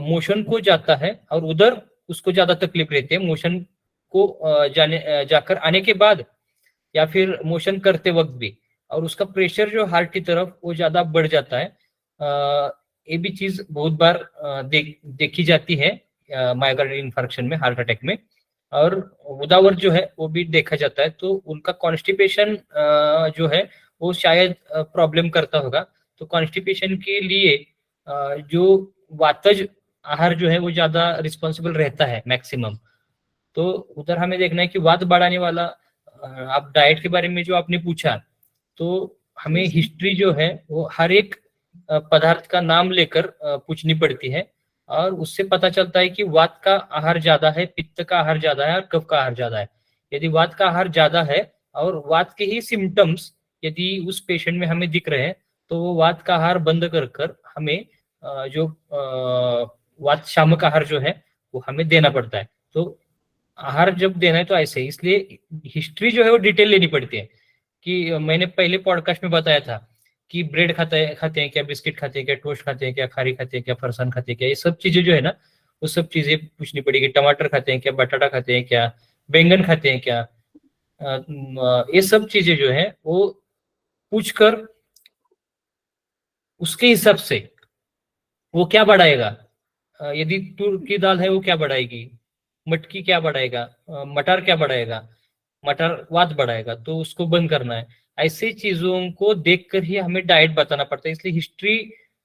मोशन को जाता है और उधर उसको ज्यादा तकलीफ रहती है, मोशन को जाकर आने के बाद या फिर मोशन करते वक्त भी, और उसका प्रेशर जो हार्ट की तरफ वो ज्यादा बढ़ जाता है। ये भी चीज बहुत बार देखी जाती है मायोकार्डियल इंफार्क्शन में, हार्ट अटैक में। और उदावर जो है वो भी देखा जाता है, तो उनका कॉन्स्टिपेशन जो है वो शायद प्रॉब्लम करता होगा। तो कॉन्स्टिपेशन के लिए जो वातज आहार जो है वो ज्यादा रिस्पॉन्सिबल रहता है मैक्सिमम। तो उधर हमें देखना है कि वात बढ़ाने वाला आप डाइट के बारे में जो आपने पूछा, तो हमें हिस्ट्री जो है वो हर एक पदार्थ का नाम लेकर पूछनी पड़ती है, और उससे पता चलता है कि वात का आहार ज्यादा है, पित्त का आहार ज्यादा है और कफ का आहार ज्यादा है। यदि वात का आहार ज्यादा है और वात के ही सिम्टम्स यदि उस पेशेंट में हमें दिख रहे हैं, तो वो वात का आहार बंद कर कर हमें जो वात शामक आहार जो है वो हमें देना पड़ता है। तो आहार जब देना है तो ऐसे, इसलिए हिस्ट्री जो है वो डिटेल लेनी पड़ती है। कि मैंने पहले पॉडकास्ट में बताया था कि ब्रेड खाते हैं क्या, बिस्किट खाते हैं क्या, टोस्ट खाते हैं क्या, खारी खाते हैं क्या, फरसान खाते हैं क्या, ये सब चीजें जो है ना वो सब चीजें पूछनी पड़ेगी। टमाटर खाते हैं क्या, बटाटा खाते हैं क्या, बैंगन खाते हैं क्या, ये सब चीजें जो है वो पूछकर उसके हिसाब से वो क्या बढ़ाएगा। यदि तूर की दाल है वो क्या बढ़ाएगी, मटकी क्या बढ़ाएगा, मटर क्या बढ़ाएगा, मटर वात बढ़ाएगा, तो उसको बंद करना है। ऐसी चीजों को देखकर ही हमें डाइट बताना पड़ता है। इसलिए हिस्ट्री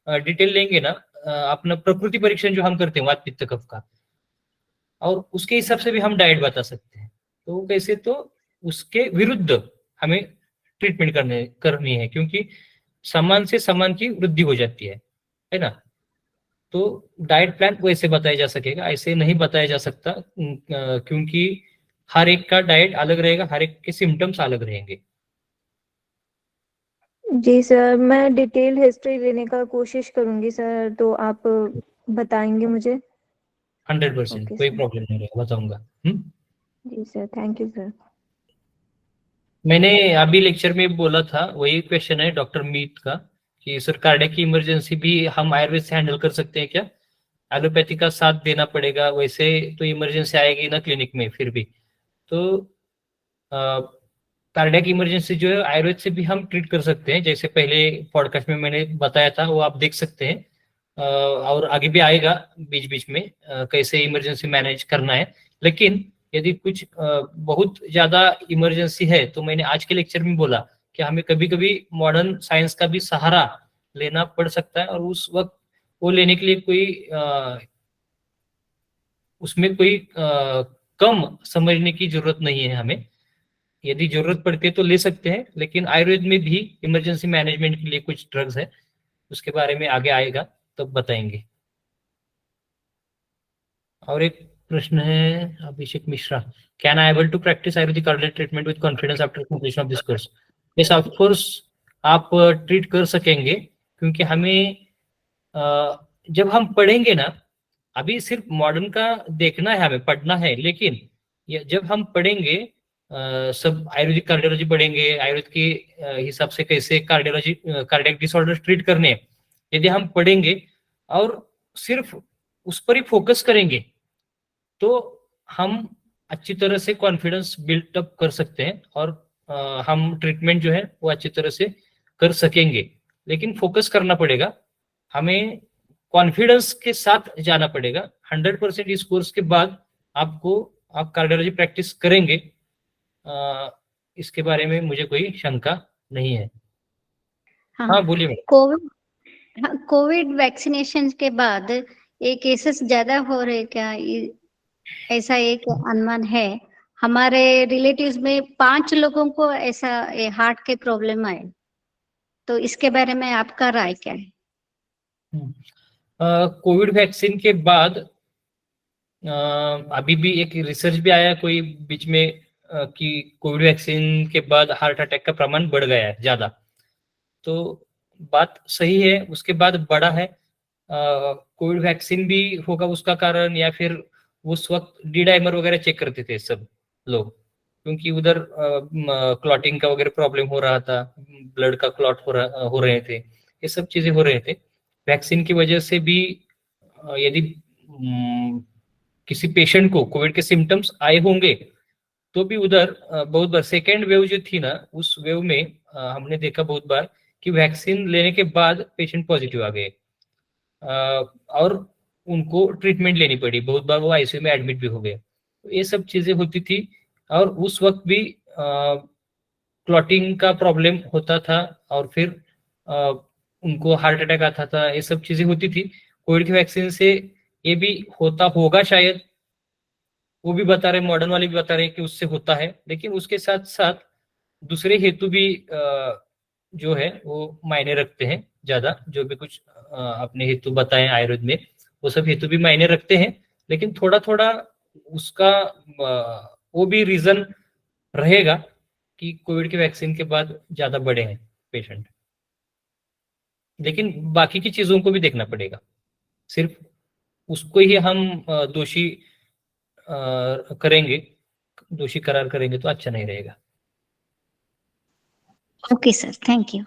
डिटेल लेंगे ना, अपना प्रकृति परीक्षण जो हम करते हैं वात पित्त कफ का, और उसके हिसाब से भी हम डाइट बता सकते हैं। तो कैसे, तो उसके विरुद्ध हमें ट्रीटमेंट करनी है, क्योंकि सामान से सामान की वृद्धि हो जाती है ना। तो डाइट प्लान वैसे बताया जा सकेगा, ऐसे नहीं बताया जा सकता, क्योंकि हर एक का डाइट अलग रहेगा, हर एक के सिम्टम्स अलग रहेंगे। जी सर, मैं डिटेल हिस्ट्री लेने का कोशिश करूंगी सर, तो आप बताएंगे मुझे? 100% ओके कोई सर। प्रॉब्लम नहीं रहेगा, बताऊंगा। जी सर, थैंक यू सर। मैंने अभी लेक्चर में बोला था, वही क्वेश्चन है डॉक्टर मीत का, कि सर कार्डियक की इमरजेंसी भी हम आयुर्वेद से हैंडल कर सकते हैं क्या, एलोपैथी का साथ देना पड़ेगा, वैसे तो इमरजेंसी आएगी ना क्लिनिक में फिर भी। तो कार्डियक इमरजेंसी जो है आयुर्वेद से भी हम ट्रीट कर सकते हैं, जैसे पहले पॉडकास्ट में मैंने बताया था, वो आप देख सकते हैं। और आगे भी आएगा बीच बीच में कैसे इमरजेंसी मैनेज करना है। लेकिन यदि कुछ बहुत ज्यादा इमरजेंसी है, तो मैंने आज के लेक्चर में बोला कि हमें कभी कभी मॉडर्न साइंस का भी सहारा लेना पड़ सकता है, और उस वक्त वो लेने के लिए कोई उसमें कोई कम समझने की जरूरत नहीं है हमें। यदि जरूरत पड़ती है तो ले सकते हैं, लेकिन आयुर्वेद में भी इमरजेंसी मैनेजमेंट के लिए कुछ ड्रग्स है, उसके बारे में आगे आएगा तब बताएंगे। और एक प्रश्न है Abhishek Mishra, can I able to practice Ayurvedic cardiac treatment with confidence after completion of this course? Yes of course, आप ट्रीट कर सकेंगे, क्योंकि हमें जब हम पढ़ेंगे ना, अभी सिर्फ मॉडर्न का देखना है, हमें पढ़ना है, लेकिन जब हम पढ़ेंगे सब आयुर्वेदिक कार्डियोलॉजी पढ़ेंगे, आयुर्वेद के हिसाब से कैसे कार्डियोलॉजी कार्डियक डिसऑर्डर ट्रीट करने हैं, यदि हम पढ़ेंगे और सिर्फ उस पर ही फोकस करेंगे, तो हम अच्छी तरह से कॉन्फिडेंस बिल्ट अप कर सकते हैं, और हम ट्रीटमेंट जो है वो अच्छी तरह से कर सकेंगे। लेकिन फोकस करना पड़ेगा, हमें कॉन्फिडेंस के साथ जाना पड़ेगा। 100% इस कोर्स के बाद आप कार्डियोलॉजी प्रैक्टिस करेंगे, इसके बारे में मुझे कोई शंका नहीं है। हाँ बोलिए मैडम। कोविड वैक्सीनेशन के बाद ये केसेस ज्यादा हो रहे क्या, ऐसा एक अनुमान है। हमारे रिलेटिव्स में 5 लोगों को ऐसा हार्ट के प्रॉब्लम आए, तो इसके बारे में आपका राय क्या है? कोविड वैक्सीन के बाद अभी भी एक रिसर्च भी आया कोई बीच में कि कोविड वैक्सीन के बाद हार्ट अटैक का प्रमाण बढ़ गया है ज्यादा। तो बात सही है, उसके बाद बढ़ा है। कोविड वैक्सीन भी होगा उसका कारण, या फिर उस वक्त डी डाइमर वगैरह चेक करते थे सब लोग, क्योंकि उधर क्लॉटिंग का वगैरह प्रॉब्लम हो रहा था, ब्लड का क्लॉट हो रहे थे, ये सब चीजें हो रहे थे। वैक्सीन की वजह से भी यदि किसी पेशेंट को कोविड के सिम्टम्स आए होंगे तो भी उधर बहुत बार सेकेंड वेव जो थी ना, उस वेव में हमने देखा बहुत बार कि वैक्सीन लेने के बाद पेशेंट पॉजिटिव आ गए और उनको ट्रीटमेंट लेनी पड़ी, बहुत बार वो आईसीयू में एडमिट भी हो गए। तो ये सब चीजें होती थी और उस वक्त भी क्लॉटिंग का प्रॉब्लम होता था और फिर उनको हार्ट अटैक आता था, ये सब चीजें होती थी। कोविड की वैक्सीन से ये भी होता होगा शायद, वो भी बता रहे, मॉडर्न वाले भी बता रहे कि उससे होता है, लेकिन उसके साथ साथ दूसरे हेतु भी जो है वो मायने रखते हैं ज्यादा। जो भी कुछ अपने हेतु बताए आयुर्वेद में, वो सब हेतु भी मायने रखते हैं, लेकिन थोड़ा थोड़ा उसका वो भी रीजन रहेगा कि कोविड के वैक्सीन के बाद ज्यादा बढ़े हैं पेशेंट। लेकिन बाकी की चीजों को भी देखना पड़ेगा, सिर्फ उसको ही हम दोषी करेंगे, दोषी करार करेंगे तो अच्छा नहीं रहेगा। Okay sir, thank you.